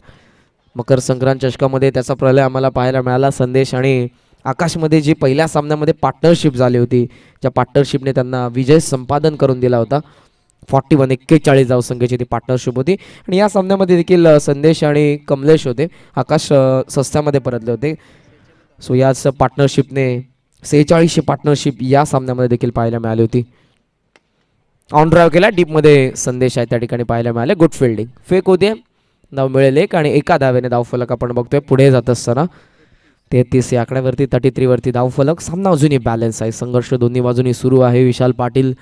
[SPEAKER 2] मकर संक्रांत चषकामध्ये त्याचा प्रलय आम्हाला पाहायला मिळाला. संदेश आणि आकाशमध्ये जी पहिल्या सामन्यामध्ये पार्टनरशिप झाली होती, ज्या पार्टनरशिपने त्यांना विजय संपादन करून दिला होता. 41 धावसंख्येची ती पार्टनरशिप होती आणि या सामन्यामध्ये देखील संदेश आणि कमलेश होते. आकाश सस्त्यामध्ये परतले होते. सो याच पार्टनरशिपने 46 पार्टनरशिप या सामन्यामध्ये देखील पाहायला मिळाली होती. ऑन ड्राईव्ह केला डीपमध्ये संदेश आहे त्या ठिकाणी पाहायला मिळाले. Good fielding. फेक होते, धाव मिळेल 1 आणि एका धावेने धावफलक आपण बघतोय पुढे जात असताना. 33 या आकड्यावरती 33 वरती धावफलक. सामना अजूनही बॅलन्स आहे. संघर्ष दोन्ही बाजूनी सुरू आहे. विशाल पाटील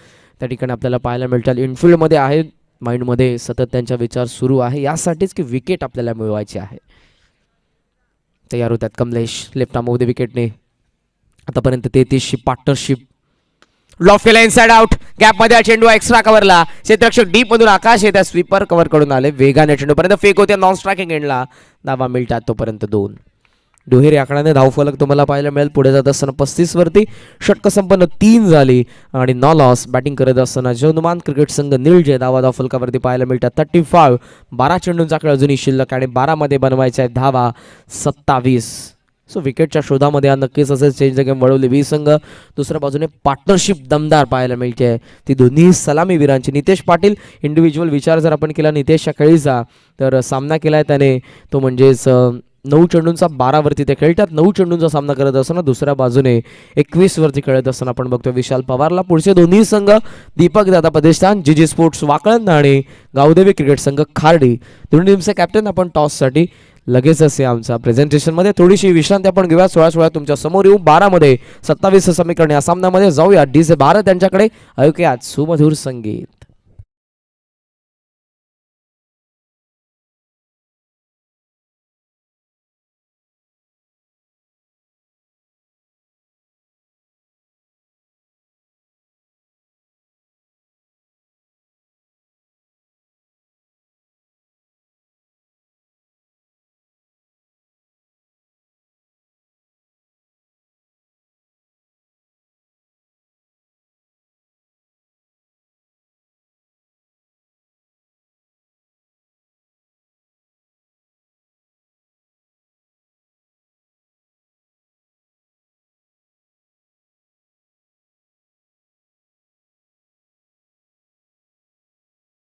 [SPEAKER 2] त्या ठिकाणी आपल्याला पाहायला मिळतात. इनफिल्डमध्ये आहे, माइंडमध्ये सतत त्यांचा विचार सुरू आहे यासाठीच की विकेट आपल्याला मिळवायची आहे. तयार होतात कमलेश. लेफ्ट आर्ममध्ये विकेटने आतापर्यंत 33 पार्टनरशिप. लॉफ केला इनसाइड आउट. गॅपमध्ये चेंडू एक्स्ट्रा कव्हरला. क्षेत्ररक्षक डीप मधून आकाश येत्या स्वीपर कव्हर कडून आले. वेगाने चेंडूपर्यंत फेक होते नॉन स्ट्रायकिंग एंडला. धावा मिळतात तोपर्यंत 2. दुहेरी आकड्याने धावफलक तुम्हाला पाहायला मिळेल. पुढे जात असताना 35 वरती षटक संपन्न 3 झाली आणि नो लॉस. बॅटिंग करत असताना जनुमान क्रिकेट संघ निळजे धावफलकावरती पाहायला मिळतात 35. 12 चेंडूंचा खेळ अजूनही शिल्लक आणि 12 मध्ये बनवायचा आहे धावा 27. सो विकेटच्या शोधामध्ये नक्कीच असेल. चेंज द गेम वडवली 20 संघ. दुसऱ्या बाजूने पार्टनरशिप दमदार पाहायला मिळते ती दोन्ही सलामी वीरांची. नितेश पाटील इंडिव्हिज्युअल विचार जर आपण केला नितेशच्या खेळीचा तर सामना केलाय त्याने तो म्हणजेच 9 चेंडूंचा 12 वरती ते खेळतात. 9 चेंडूंचा सामना करत असताना दुसऱ्या बाजूने 21 वरती खेळत असताना आपण बघतो विशाल पवारला. पुढचे दोन्ही संघ दीपक दादा प्रतिष्ठान, जीजी स्पोर्ट्स वाकळण आणि गावदेवी क्रिकेट संघ खार्डी. दोन्ही टीमचे कॅप्टन आपण टॉससाठी लगेच असे आमच्या प्रेझेंटेशनमध्ये थोडीशी विश्रांती आपण घेऊया. 16 तुमच्या समोर येऊ. 12 मध्ये 27 समीकरण या सामन्यामध्ये जाऊया. डीजे भारत यांच्याकडे ऐकूयात सुमधुर संगीत.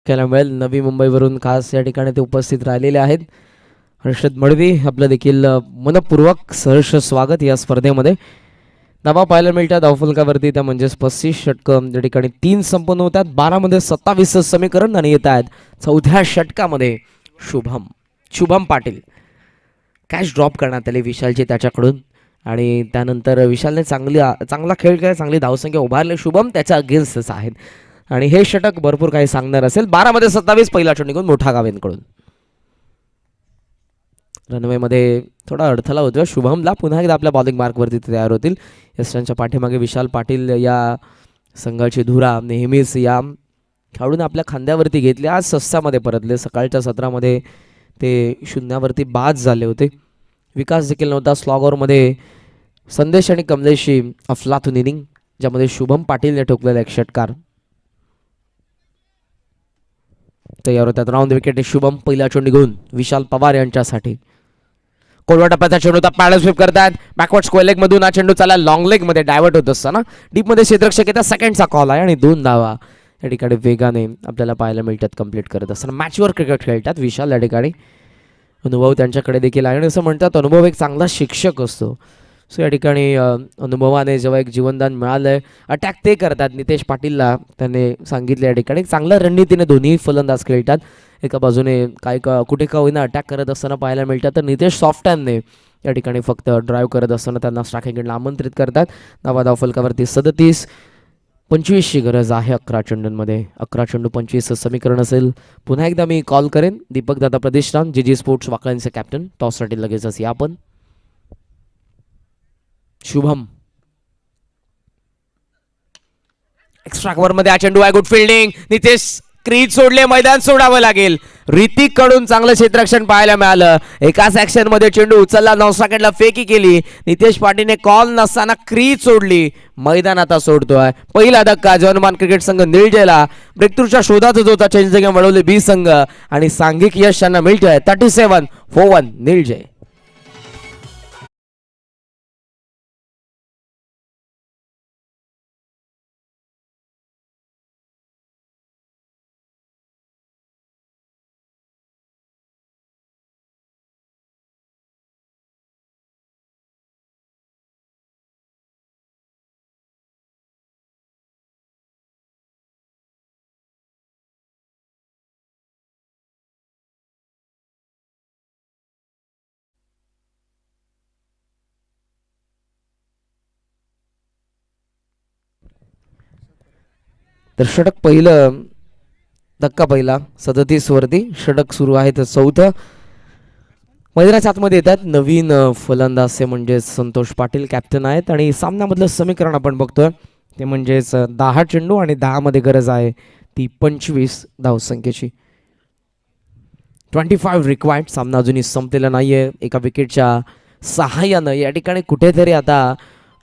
[SPEAKER 2] खेळायला मिळेल. नवी मुंबईवरून खास या ठिकाणी ते उपस्थित राहिलेले आहेत. हर्षद मडवी आपलं देखील मनपूर्वक सहर्ष स्वागत या स्पर्धेमध्ये. धावा पाहायला मिळतात धावफलकावरती त्या म्हणजेच 35 षटकं या ठिकाणी 3 संपन्न होतात. 12 मध्ये 27 समीकरण आणि येत आहेत 4थ्या षटकामध्ये शुभम पाटील. कॅच ड्रॉप करण्यात आली विशालची त्याच्याकडून आणि त्यानंतर विशालने चांगला खेळ केला, चांगली धावसंख्या उभारली. शुभम त्याच्या अगेन्स्टच आहेत आणि हे षटक भरपूर काही सांगणार असेल. 12 मध्ये 27 पहिला चेंडू निघून मोठा गावेंकडून. रनवेमध्ये थोडा अडथळा होतो शुभमला. पुन्हा एकदा आपल्या बॉलिंग मार्कवरती तयार होतील. यशांच्या पाठीमागे विशाल पाटील या संघाची धुरा नेहमीच या खेळाडूने आपल्या खांद्यावरती घेतली. आज सस्त्यामध्ये परतले. सकाळच्या सत्रामध्ये ते शून्यावरती बाद झाले होते. विकास देखील नव्हता. स्लॉगरमध्ये संदेश आणि कमलेशी अफलातून इनिंग ज्यामध्ये शुभम पाटीलने ठोकलेला एक षटकार. तयार होतात राऊंड विकेट. शुभम पहिला चेंडू घेऊन विशाल पवार यांच्यासाठी. कोलवा टप्प्याचा चेंडू होता. पॅडल स्वीप करतात. बॅकवर्ड स्क्वेअर लेग मधून हा चेंडू चाला लॉंग लेग मध्ये डायव्हर्ट होत असताना डीप मध्ये क्षेत्ररक्षक येतात. सेकंडचा कॉल आहे आणि 2 धावा या ठिकाणी वेगाने आपल्याला पाहायला मिळतात कंप्लीट करत असताना. मॅचवर क्रिकेट खेळतात विशाल या ठिकाणी. अनुभव त्यांच्याकडे देखील आहे आणि असं म्हणतात अनुभव एक चांगला शिक्षक असतो. सो या ठिकाणी अनुभवाने जेव्हा एक जीवनदान मिळालंय अटॅक ते करतात. नितेश पाटीलला त्याने सांगितलं या ठिकाणी चांगल्या रणनीतीने दोन्ही फलंदाज खेळतात. एका बाजूने कुठे का होईना अटॅक करत असताना पाहायला मिळतात तर नितेश सॉफ्टहँडने या ठिकाणी फक्त ड्राईव्ह करत असताना त्यांना स्ट्रायकिंगला आमंत्रित करतात. धावफलकावरती 37. 25ची गरज आहे 11 चेंडूंमध्ये. 11 चेंडू 25 समीकरण असेल. पुन्हा एकदा मी कॉल करेन. दीपक दादा प्रतिष्ठान, जीजी स्पोर्ट्स वाकळणचे कॅप्टन. टॉससाठी लगेचच या आपण. शुभम एक्स्ट्रा कव्हर मध्ये हा चेंडू आहे. Good fielding. नितेश क्रीज सोडले. मैदान सोडावं लागेल. ऋतिक कडून चांगलं क्षेत्ररक्षण पाहायला मिळालं. एकाच ऍक्शन मध्ये चेंडू उचलला. 9 सेकंडला फेकी केली. नितेश पाटीलने कॉल नसताना क्रीज सोडली. मैदान आता सोडतोय. पहिला धक्का जर्मन क्रिकेट संघ निळजेला ब्रेकथ्रूच्या शोधातच होता. चेंज द गेम वळवले 20 संघ आणि सांघिक यश त्यांना मिळतोय 37-41 निळजे. तर षटक पहिलं धक्का पहिला 37 वरती षटक सुरू आहे. तर 4थं मैदानाच्या आतमध्ये येतात नवीन फलंदाज म्हणजेच संतोष पाटील कॅप्टन आहेत आणि सामन्यामधलं समीकरण आपण बघतोय ते म्हणजेच 10 चेंडू आणि 10 मध्ये गरज आहे ती 25 धावसंख्येची. 25 रिक्वायर्ड. सामना अजूनही संपलेला नाहीये. एका विकेटच्या सहाय्यानं या ठिकाणी कुठेतरी आता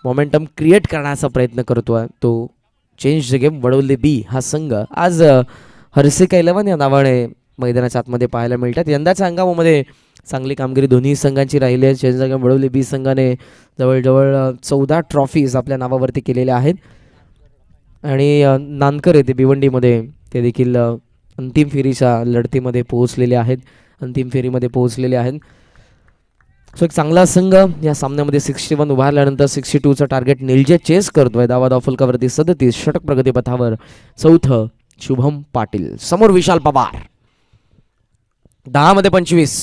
[SPEAKER 2] मोमेंटम क्रिएट करण्याचा प्रयत्न करतोय तो चेंज द गेम वडवली बी हा संघ आज हर्षिका 11 या नावाने मैदानाच्या आतमध्ये पाहायला मिळतात. यंदाच्या हंगामामध्ये चांगली कामगिरी दोन्ही संघांची राहिली आहे. चेंज द गेम वडवली बी संघाने जवळजवळ 14 ट्रॉफीज आपल्या नावावरती केलेल्या आहेत आणि नानकर येथे भिवंडीमध्ये ते देखील अंतिम फेरीच्या लढतीमध्ये पोहोचलेले आहेत, अंतिम फेरीमध्ये पोहोचलेले आहेत. सो एक चांगला संघ या सामन्यामध्ये 61 उभारल्यानंतर 62चं टार्गेट निलजे चेस करतोय. धावा धावफलकावरती 37, षटक प्रगतीपथावर चौथं शुभम पाटील, समोर विशाल पवार. 10 मध्ये 25,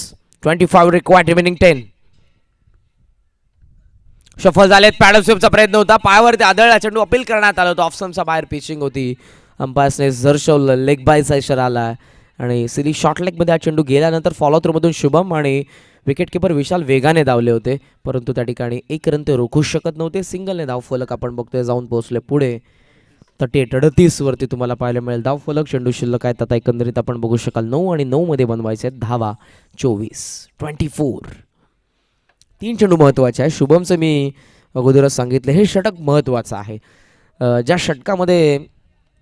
[SPEAKER 2] 25 रिक्वायर्ड, रिमेनिंग 10. सफल झालेत. पॅडल स्वीपचा प्रयत्न होता, पायावरती आदळला चेंडू, अपील करण्यात आला होता. ऑफस्टम्पच्या बाहेर पिचिंग होती, अंपायर्सने दर्शवलं लेग बायचा इशारा आला आणि सिरी शॉर्ट लेगमध्ये हा चेंडू गेल्यानंतर फॉलो थ्रूमधून शुभम आणि विकेटकीपर विशाल वेगाने धावले होते, परंतु त्या ठिकाणी एक रन ते रोखू शकत नव्हते. सिंगलने धावफलक आपण बघतोय जाऊन पोहोचले पुढे 38 वरती तुम्हाला पाहायला मिळेल धावफलक. चेंडू शिल्लक आहेत आता एकंदरीत आपण बघू शकाल 9 आणि 9 मध्ये बनवायचे आहेत धावा. 24 3 चेंडू महत्त्वाचे आहे. शुभमचं मी अगोदरच सांगितलं हे षटक महत्त्वाचं आहे. ज्या षटकामध्ये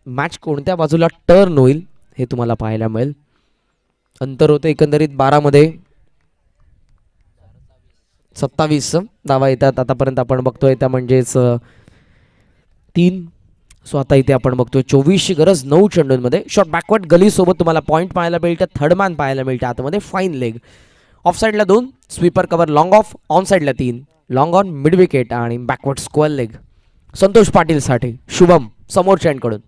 [SPEAKER 2] मॅच कोणत्या बाजूला टर्न होईल हे तुम्हाला पाहायला मिळेल. अंतर होतं एकंदरीत 12 मध्ये 27 धावा येतात आतापर्यंत आपण बघतोय त्या म्हणजेच 3. सो आता इथे आपण बघतोय 24ची गरज 9 चेंडूंमध्ये. शॉट बॅकवर्ड गली सोबत तुम्हाला पॉईंट पाहायला मिळतात, थर्ड मॅन पाहायला मिळते आतमध्ये, फाईन लेग. ऑफ साईडला 2, sweeper cover long off, on साईडला 3, लॉंग ऑन मिड विकेट आणि बॅकवर्ड स्क्वेअर लेग. संतोष पाटीलसाठी शुभम समोरच्या एंडकडून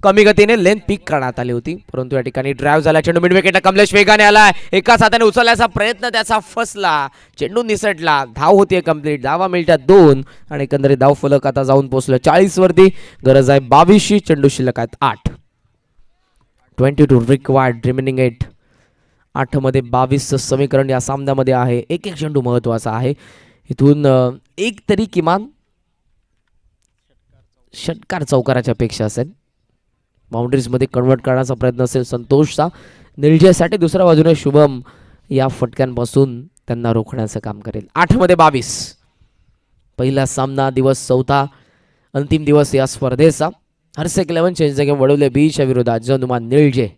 [SPEAKER 2] कमी गतीने लेंथ पिक करण्यात आली होती, परंतु या ठिकाणी ड्राईव्ह झाला. चेंडू मिड विकेटला कमलेश वेगाने आलाय, एकाच हाताने उचलण्याचा प्रयत्न त्याचा फसला, चेंडू निसटला. धाव होतीये कंप्लीट, धावा मिळतात 2 आणि एकंदरीत धाव फलक आता जाऊन पोहोचलं 40 वरती. गरज आहे 22ची, चेंडू शिल्लक आहेत 8. 22 रिक्वायर्ड, रिमेनिंग 8. 8 मध्ये 22चं समीकरण या सामन्यामध्ये आहे. एक एक चेंडू महत्वाचा आहे. इथून एक तरी किमान षटकार चौकाराच्या अपेक्षा असेल, बाउंड्रीजमध्ये कन्वर्ट करण्याचा प्रयत्न असेल संतोषचा. निलजेसाठी दुसऱ्या बाजूने शुभम या फटक्यांपासून त्यांना रोखण्याचं काम करेल. 8 मध्ये 22. पहिला सामना दिवस 4था, अंतिम दिवस या स्पर्धेचा. Harshika 11 change the game Wadwale बीच्या विरोधात जनुमान निलजे.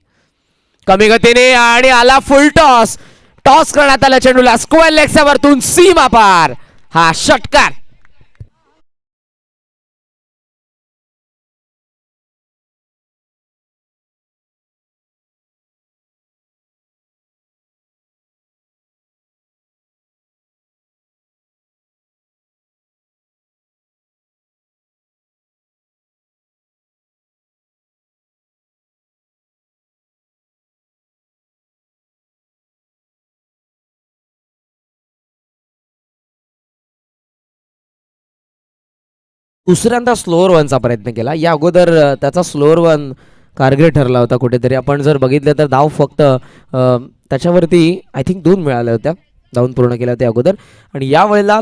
[SPEAKER 2] कमी गतीने आणि आला फुल टॉस, टॉस करण्यात आला चेंडूला स्क्वेअर लेगच्या वरतून सीमा पार, हा षटकार. दुसऱ्यांदा स्लोअर वनचा प्रयत्न केला. या अगोदर त्याचा स्लोअर वन कारगर ठरला होता कुठेतरी. आपण जर बघितलं तर धाव फक्त त्याच्यावरती आय थिंक 2 मिळाल्या होत्या धावून पूर्ण केल्या होत्या अगोदर, आणि यावेळेला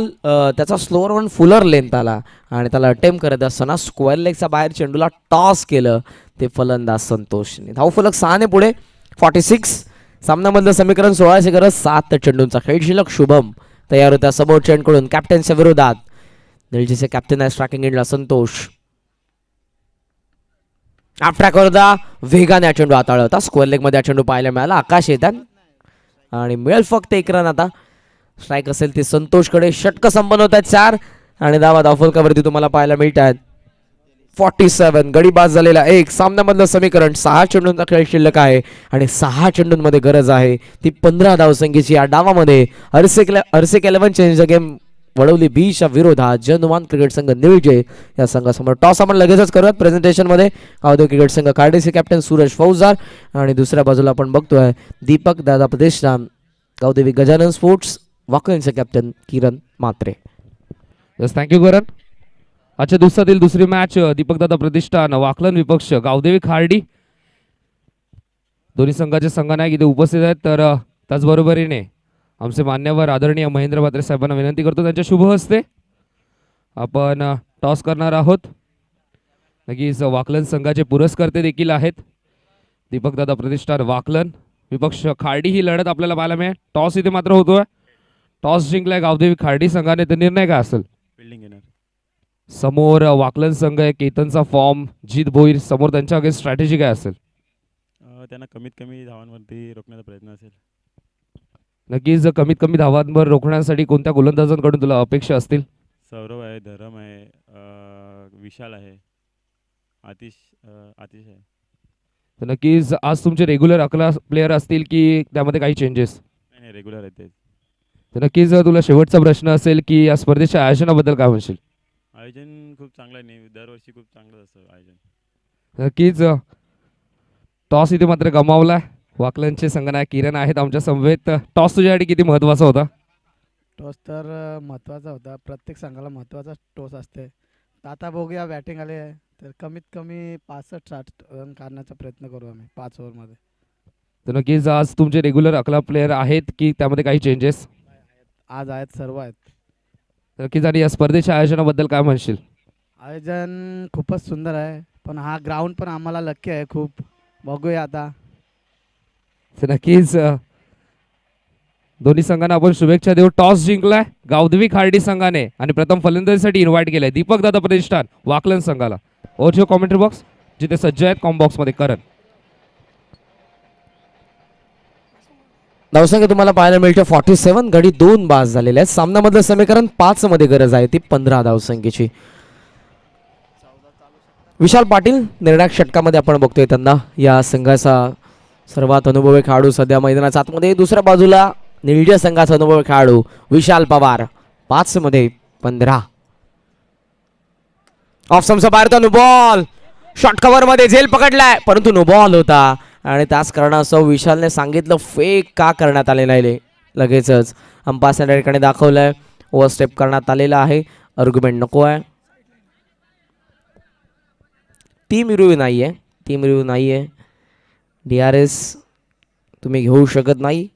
[SPEAKER 2] त्याचा स्लोअर वन फुलर लेंथ आला आणि त्याला अटेम्प्ट करत असताना स्क्वेअर लेगच्या बाहेर चेंडूला टॉस केलं ते फलंदाज संतोषने. धावफलक 6 ने पुढे 46. सामन्यामधलं समीकरण 16ची गरज 7 चेंडूंचा खेळ शिल्लक. शुभम तयार होता समोरच्या एंडकडून कॅप्टनच्या विरोधात. निलजेचे कॅप्टन आहे स्ट्रायकिंग एंडला संतोष. आपट्राकरदा वेगाने हा चेंडू हाताळला होता, स्क्वेअर लेग मध्ये हा चेंडू पाहायला मिळाला. आकाश येतात आणि मिळेल फक्त 1 रन. आता स्ट्राईक असेल ते संतोषकडे. षटक संपन्न होत आहेत 4 आणि धावा धावफलकावरती तुम्हाला पाहायला मिळतात 47. गडी बाद झालेला 1. सामन्यामधलं समीकरण 6 चेंडूंचा खेळ शिल्लक आहे आणि 6 चेंडूंमध्ये गरज आहे ती 15 धावसंख्येची. या डावामध्ये Harshika 11 change the game Vadavali बीच्या विरोधात जनुमान क्रिकेट संघ निलजे या संघासमोर. टॉस आपण लगेचच करूयात प्रेझेंटेशनमध्ये. गावदेवी क्रिकेट संघ कार्डेसी कॅप्टन सूरज फौजदार आणि दुसऱ्या बाजूला आपण बघतोय दीपक दादा प्रतिष्ठान गावदेवी गजानन स्पोर्ट्स वाकणचे कॅप्टन किरण म्हात्रे.
[SPEAKER 1] यस, थँक्यू करण. आजच्या दिवसातील दुसरी मॅच दीपकदादा प्रतिष्ठान वाकलन विपक्ष गावदेवी खार्डी. दोन्ही संघाचे संघनायक इथे उपस्थित आहेत. तर त्याचबरोबरीने आमचे मान्यवर आदरणीय महेंद्र म्हात्रे साहेबांना विनंती करतो त्यांच्या शुभ हस्ते आपण टॉस करणार आहोत. नक्कीच वाकलन संघाचे पुरस्कर्ते देखील आहेत. दीपकदादा प्रतिष्ठान वाकलन विपक्ष खार्डी ही लढत आपल्याला पाहायला मिळेल. टॉस इथे मात्र होतोय. टॉस जिंकलाय गावदेवी खार्डी संघाने, तर निर्णय काय असेल?
[SPEAKER 3] फिल्डिंग घेणार.
[SPEAKER 1] समोर वाकलन संघ आहे, केतनचा फॉर्म, जीत भोईर समोर, त्यांच्या अगेन्स्ट स्ट्रॅटेजी काय असेल?
[SPEAKER 3] त्यांना कमीत कमी धावांवरती रोखण्याचा प्रयत्न असेल.
[SPEAKER 1] नक्कीच कमीत कमी धावांवर रोखण्यासाठी कोणत्या गोलंदाजांकडून तुला अपेक्षा असतील?
[SPEAKER 3] सौरव आहे, धरम आहे, विशाल आहे, आतिश आतिश आहे.
[SPEAKER 1] तर नक्कीच आज तुमचे रेग्युलर 11 प्लेयर असतील की त्यामध्ये काही चेंजेस?
[SPEAKER 3] नाही नाही, रेग्युलर आहे ते.
[SPEAKER 1] तर नक्कीच तुला शेवटचा प्रश्न असेल की या स्पर्धेच्या आयोजनाबद्दल काय म्हणशील?
[SPEAKER 3] आयोजन खूप चांगलं आहे. नेहमी दरवर्षी खूप चांगलं असतं आयोजन.
[SPEAKER 1] नक्कीच टॉस इथे मात्र गमावला. वाकलनचे संघनायक किरण आहेत आमच्या समवेत. टॉस तुझ्यासाठी किती महत्त्वाचा होता?
[SPEAKER 4] टॉस तर महत्त्वाचा होता. प्रत्येक संघाला महत्त्वाचा टॉस असते. तर आता बघूया, बॅटिंग आले आहे तर कमीत कमी 65-60 रन काढण्याचा प्रयत्न करू आम्ही 5 ओव्हरमध्ये.
[SPEAKER 1] तर नक्कीच आज तुमचे रेग्युलर 11 प्लेयर आहेत की त्यामध्ये काही चेंजेस?
[SPEAKER 4] आज आहेत, सर्व आहेत.
[SPEAKER 1] नक्कीच. आणि या स्पर्धेच्या आयोजनाबद्दल काय म्हणशील?
[SPEAKER 4] आयोजन खूपच सुंदर आहे, पण हा ग्राउंड पण आम्हाला लक्की आहे खूप. बघूया आता.
[SPEAKER 1] तर नक्कीच दोन्ही संघांना आपण शुभेच्छा देऊ. टॉस जिंकलाय गावदेवी खार्डी संघाने आणि प्रथम फलंदाजीसाठी इन्व्हाइट केलंय दीपक दादा प्रतिष्ठान वाकलन संघाला. ओव्हर कॉमेंट्री बॉक्स जिथे सज्ज आहेत कॉम बॉक्स मध्ये करण.
[SPEAKER 2] धावसंख्या तुम्हाला पाहायला मिळते 47. गडी 2 बाद झालेले आहेत. सामन्यामधलं समीकरण 5 मध्ये गरज आहे ती 15 धावसंख्येची. विशाल पाटील निर्णायक षटकामध्ये आपण बघतोय त्यांना. या संघाचा सर्वात अनुभवी खेळाडू सध्या मैदानाच्या आतमध्ये. दुसऱ्या बाजूला निळ्या संघाचा अनुभवी खेळाडू विशाल पवार. 5 मध्ये 15. ऑफ समचा बाहेर नो बॉल. शॉर्ट कव्हर मध्ये झेल पकडलाय परंतु नो बॉल होता आणि त्याच कारणास्तव विशालने सांगितलं फेक का करण्यात आले नाही. लगेचच अंपायरने त्या ठिकाणी दाखवलंय ओव्हर स्टेप करण्यात आलेला आहे. आर्ग्युमेंट नको आहे. टीम रिव्ह्यू नाहीये. टीम रिव्ह्यू नाहीये. DRS तुम्ही घेऊ शकत नाही.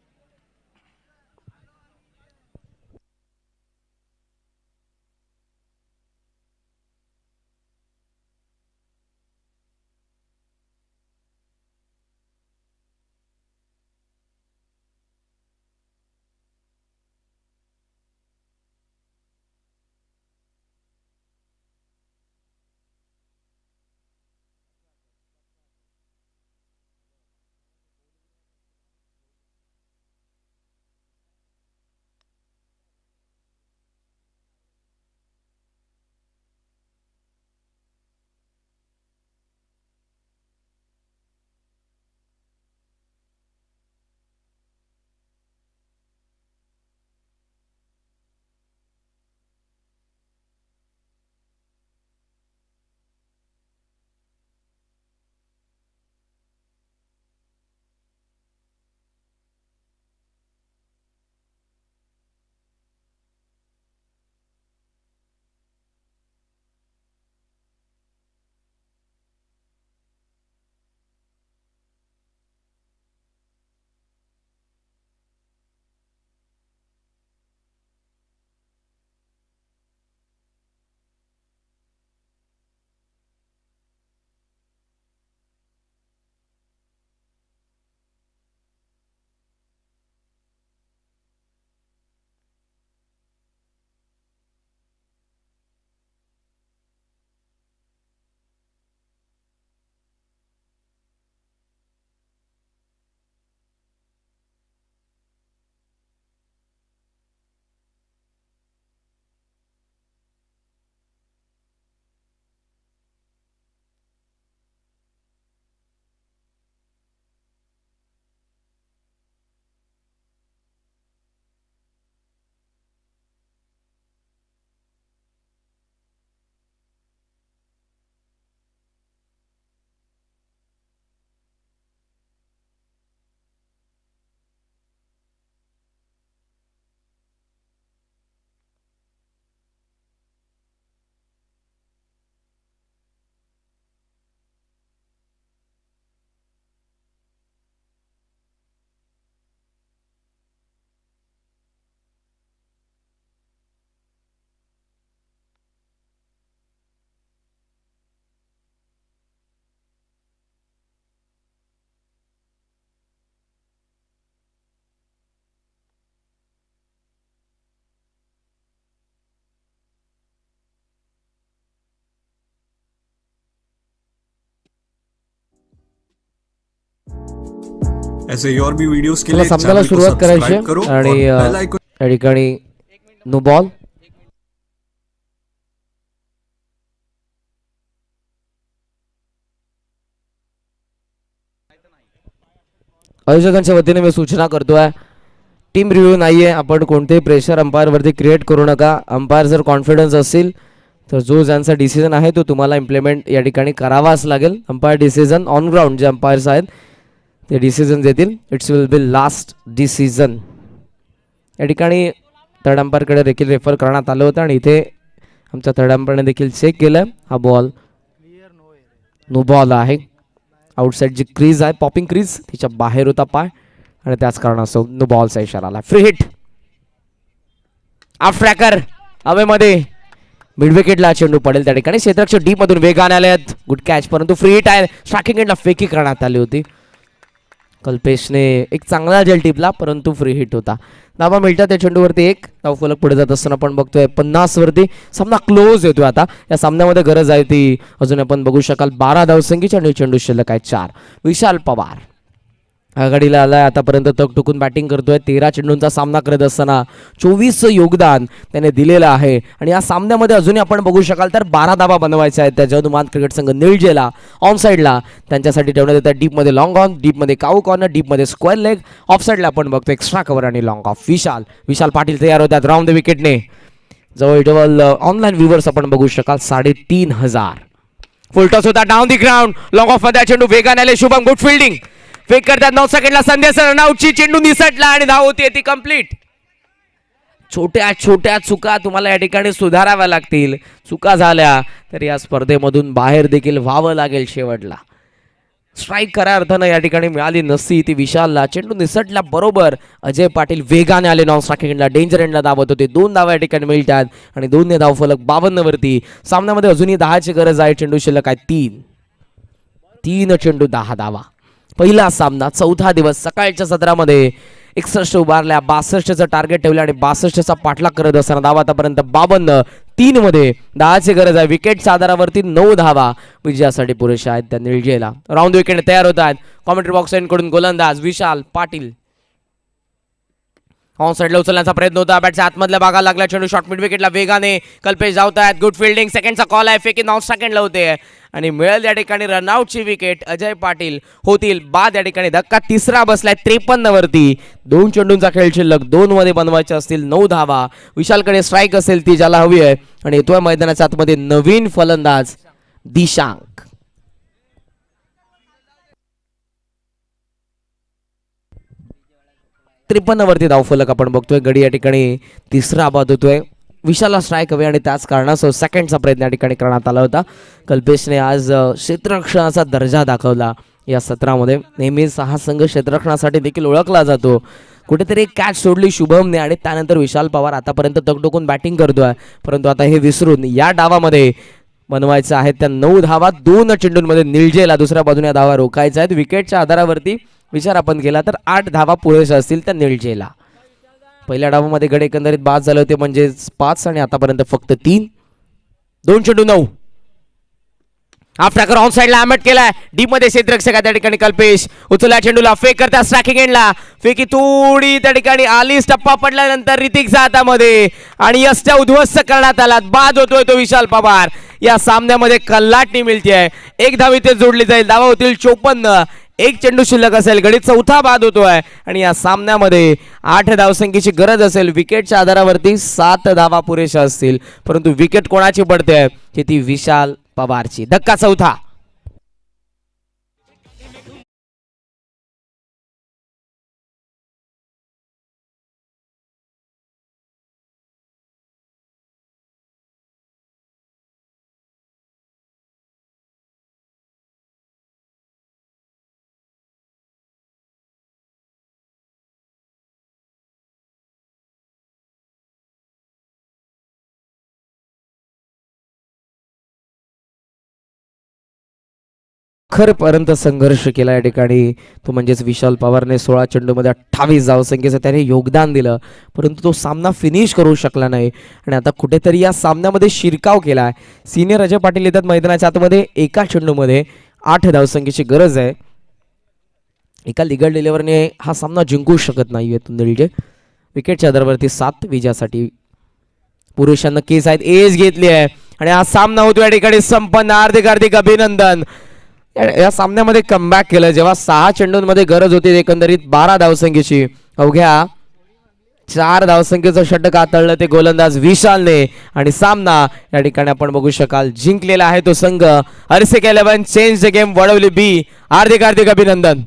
[SPEAKER 5] ऐसे ही और भी वीडियोस के
[SPEAKER 2] चला
[SPEAKER 5] लिए
[SPEAKER 2] सामन्याला
[SPEAKER 5] चैनल को
[SPEAKER 2] सुरुवात करायची
[SPEAKER 5] सब्सक्राइब करो
[SPEAKER 2] आणि
[SPEAKER 5] और बेल आइकन
[SPEAKER 2] या ठिकाणी नो बॉल. आयोजकांच्या वतीने मी सूचना करतोय, टीम रिव्ह्यू नाहीये, आपण कोणतेही प्रेशर अंपायर वरती क्रिएट करू नका. अंपायर जर कॉन्फिडन्स असेल तर जो ज्यांचा डिसिजन आहे तो तुम्हाला इम्प्लिमेंट या ठिकाणी करावाच लागेल. अंपायर डिसिजन ऑन ग्राउंड जे अंपायर्स आहेत ते डिसिजन देतील. It's will be last decision. या ठिकाणी थर्ड अंपायरकडे देखील रेफर करण्यात आलं होतं आणि इथे आमच्या थर्ड अंपायरने देखील चेक केलं. हा बॉल नो बॉल आहे. आउटसाइड जी क्रीज आहे, पॉपिंग क्रीज, तिच्या बाहेर होता पाय आणि त्याच कारणास्तव नो बॉलचा इशारा आला. फ्री हिट, ऑफ ट्रॅकर हवेमध्ये, मिड विकेटला चेंडू पडेल. त्या ठिकाणी क्षेत्ररक्षक डीप मधून वेगाने आले आहेत. गुड कॅच, परंतु फ्री हिट आहे. स्ट्रायकिंग एंडला फेकी करण्यात आली होती. कल्पेशने एक चांगला जेल टिपला, परंतु फ्री हिट होता. धावा मिळतात त्या चेंडूवरती. एक धाव फलक पुढे जात असताना आपण बघतोय 50 वरती सामना क्लोज येतोय. आता या सामन्यामध्ये गरज आहे ती अजून आपण बघू शकाल 12 धावसंख्येची आणि चेंडू शिल्लक आहे 4. विशाल पवार आघाडीला आलाय, आतापर्यंत तग टुकून बॅटिंग करतोय. 13 चेंडूंचा सामना करत असताना 24 योगदान त्याने दिलेलं आहे आणि या सामन्यामध्ये अजूनही आपण बघू शकाल तर 12 धावा बनवायच्या आहेत. त्या जनुमान क्रिकेट संघ निळजेला ऑन साईडला त्यांच्यासाठी ठेवण्यात येतात. डीपमध्ये लॉंग ऑन, डीपमध्ये काऊ कॉर्नर, डीपमध्ये स्क्वेअर लेग, ऑफ साईडला आपण बघतो एक्स्ट्रा कव्हर आणि लॉंग ऑफ. विशाल पाटील तयार होतात राऊंड द विकेटने. जवळ ऑनलाईन व्ह्युअर्स आपण बघू शकाल 3,500. फुलटॉस होता down the ground, long of मध्ये चेंडू वेगाने आले. शुभम गुड फिल्डिंग, फेक करतात. 9 सेकंडला संदेश रनआउटची, चेंडू निसटला आणि धाव होती ती कंप्लीट. छोट्या छोट्या चुका तुम्हाला या ठिकाणी सुधाराव्या लागतील. चुका झाल्या तर या स्पर्धेमधून बाहेर देखील व्हावं लागेल. शेवटला स्ट्राईक खऱ्या अर्थानं या ठिकाणी मिळाली नसती ती विशालला. चेंडू निसटला बरोबर. अजय पाटील वेगाने आले नॉन स्ट्रायकिंग एंडला, डेंजर एंडला धावत होते. 2 धावा या ठिकाणी मिळतात आणि 2 धाव फलक 52 वरती. सामन्यामध्ये अजूनही 10ची गरज आहे. चेंडू शिल्लक आहे 3 चेंडू 10 धावा. पहिला सामना, चौथा दिवस. सकाळच्या सत्रामध्ये 61 उभारल्या, 62चं टार्गेट ठेवलं आणि 62चा पाठलाग करत असताना धावा आतापर्यंत 52. 3 मध्ये 10ची गरज आहे. विकेटच्या आधारावरती 9 धावा विजयासाठी पुरेशा आहेत त्या निळजेला. राऊंड विकेट तयार होत आहेत. कॉमेंट्री बॉक्स कडून गोलंदाज विशाल पाटील. ऑन साईडला उचलण्याचा प्रयत्न होता, बॅटच्या आतमधल्या भागाला लागला चेंडू. शॉर्ट मिड विकेटला वेगाने कल्पेश धावत आहेत. गुड फिल्डिंग, सेकंडचा कॉल आहे. फेकी 9 सेकंडला होते आणि मिळेल या ठिकाणी रनआउटची विकेट. अजय पाटील होतील बाद. या ठिकाणी धक्का तिसरा बसलाय 53 वरती. 2 चेंडूंचा खेळ शिल्लक, 2 मध्ये बनवायचे असतील 9 धावा. विशालकडे स्ट्राईक असेल ती ज्याला हवी आहे आणि येतोय मैदानाच्या आतमध्ये नवीन फलंदाज दिशांक. वरती धावफलक आपण बघतोय. गडी या ठिकाणी तिसरा बाद होतोय. विशालला स्ट्राईक हवे आणि त्याच कारणासह सेकंडचा प्रयत्न या ठिकाणी करण्यात आला होता. कल्पेशने आज क्षेत्ररक्षणाचा दर्जा दाखवला या सत्रामध्ये. नेहमीच हा संघ क्षेत्ररक्षणासाठी देखील ओळखला जातो. कुठेतरी एक कॅच सोडली शुभमने आणि त्यानंतर विशाल पवार आतापर्यंत तगटोकून बॅटिंग करतोय, परंतु आता हे विसरून या डावामध्ये बनवायचं आहे त्या 9 धावा. 2 चेंडूंमध्ये निळजेला दुसऱ्या बाजूने धावा रोखायच्या आहेत. विकेटच्या आधारावरती विचार आपण केला तर 8 धावा पुरेशा असतील त्या निळजेला. पहिल्या डावामध्ये गड एकंदरीत बाद झाले होते म्हणजे 5 आणि आतापर्यंत फक्त 3. 2 चेंडू 9. हाफ ट्रॅकर ऑन साईडला अॅमेट केलाय. डीप मध्ये क्षेत्ररक्षक त्या ठिकाणी कल्पेश उचलला चेंडूला, फेक करतात स्ट्रायकिंग एंडला. फेकी थोडी त्या ठिकाणी आलीच, टप्पा पडल्यानंतर ऋतिकचा हातामध्ये आणि यष्ट्या उद्ध्वस्त करण्यात आला. बाद होतोय तो विशाल पवार. या सामन्यामध्ये कल्लाटणी मिळते. 1 धाव इथे जोडली जाईल. धावा होतील 54. 1 चेंडू शिल्लक असेल. गडी चौथा बाद होतोय आणि या सामन्यामध्ये 8 धावसंख्येची गरज असेल. विकेटच्या आधारावरती 7 धावा पुरेशा असतील, परंतु विकेट कोणाची पडते की ती विशाल पवारची. धक्का चौथा. अखेरपर्यंत संघर्ष केला या ठिकाणी तो म्हणजेच विशाल पवारने. 16 चेंडूमध्ये 28 धावसंख्येचं त्याने योगदान दिलं, परंतु तो सामना फिनिश करू शकला नाही आणि आता कुठेतरी या सामन्यामध्ये शिरकाव केला. सिनियर अजय पाटील येतात मैदानाच्या आतमध्ये. 1 चेंडूमध्ये 8 धावसंख्येची गरज आहे. एका लिगल डिलिव्हरने हा सामना जिंकू शकत नाहीये तुंदलचे. विकेटच्या आधारावरती 7 विजयासाठी पुरुषांना केस आहेत, एज घेतली आहे आणि हा सामना होतो या ठिकाणी संपन्न. हार्दिक हार्दिक अभिनंदन. या सामन्यामध्ये कमबॅक केलं जेव्हा 6 चेंडूंमध्ये गरज होती एकंदरीत 12 धावसंख्येची. अवघ्या 4 धावसंख्येचं षटक हाताळलं ते गोलंदाज विशालने आणि सामना या ठिकाणी आपण बघू शकाल जिंकलेला आहे तो संघ. हर्षिक 11 चेंज द गेम वडवली बी. हार्दिक हार्दिक अभिनंदन.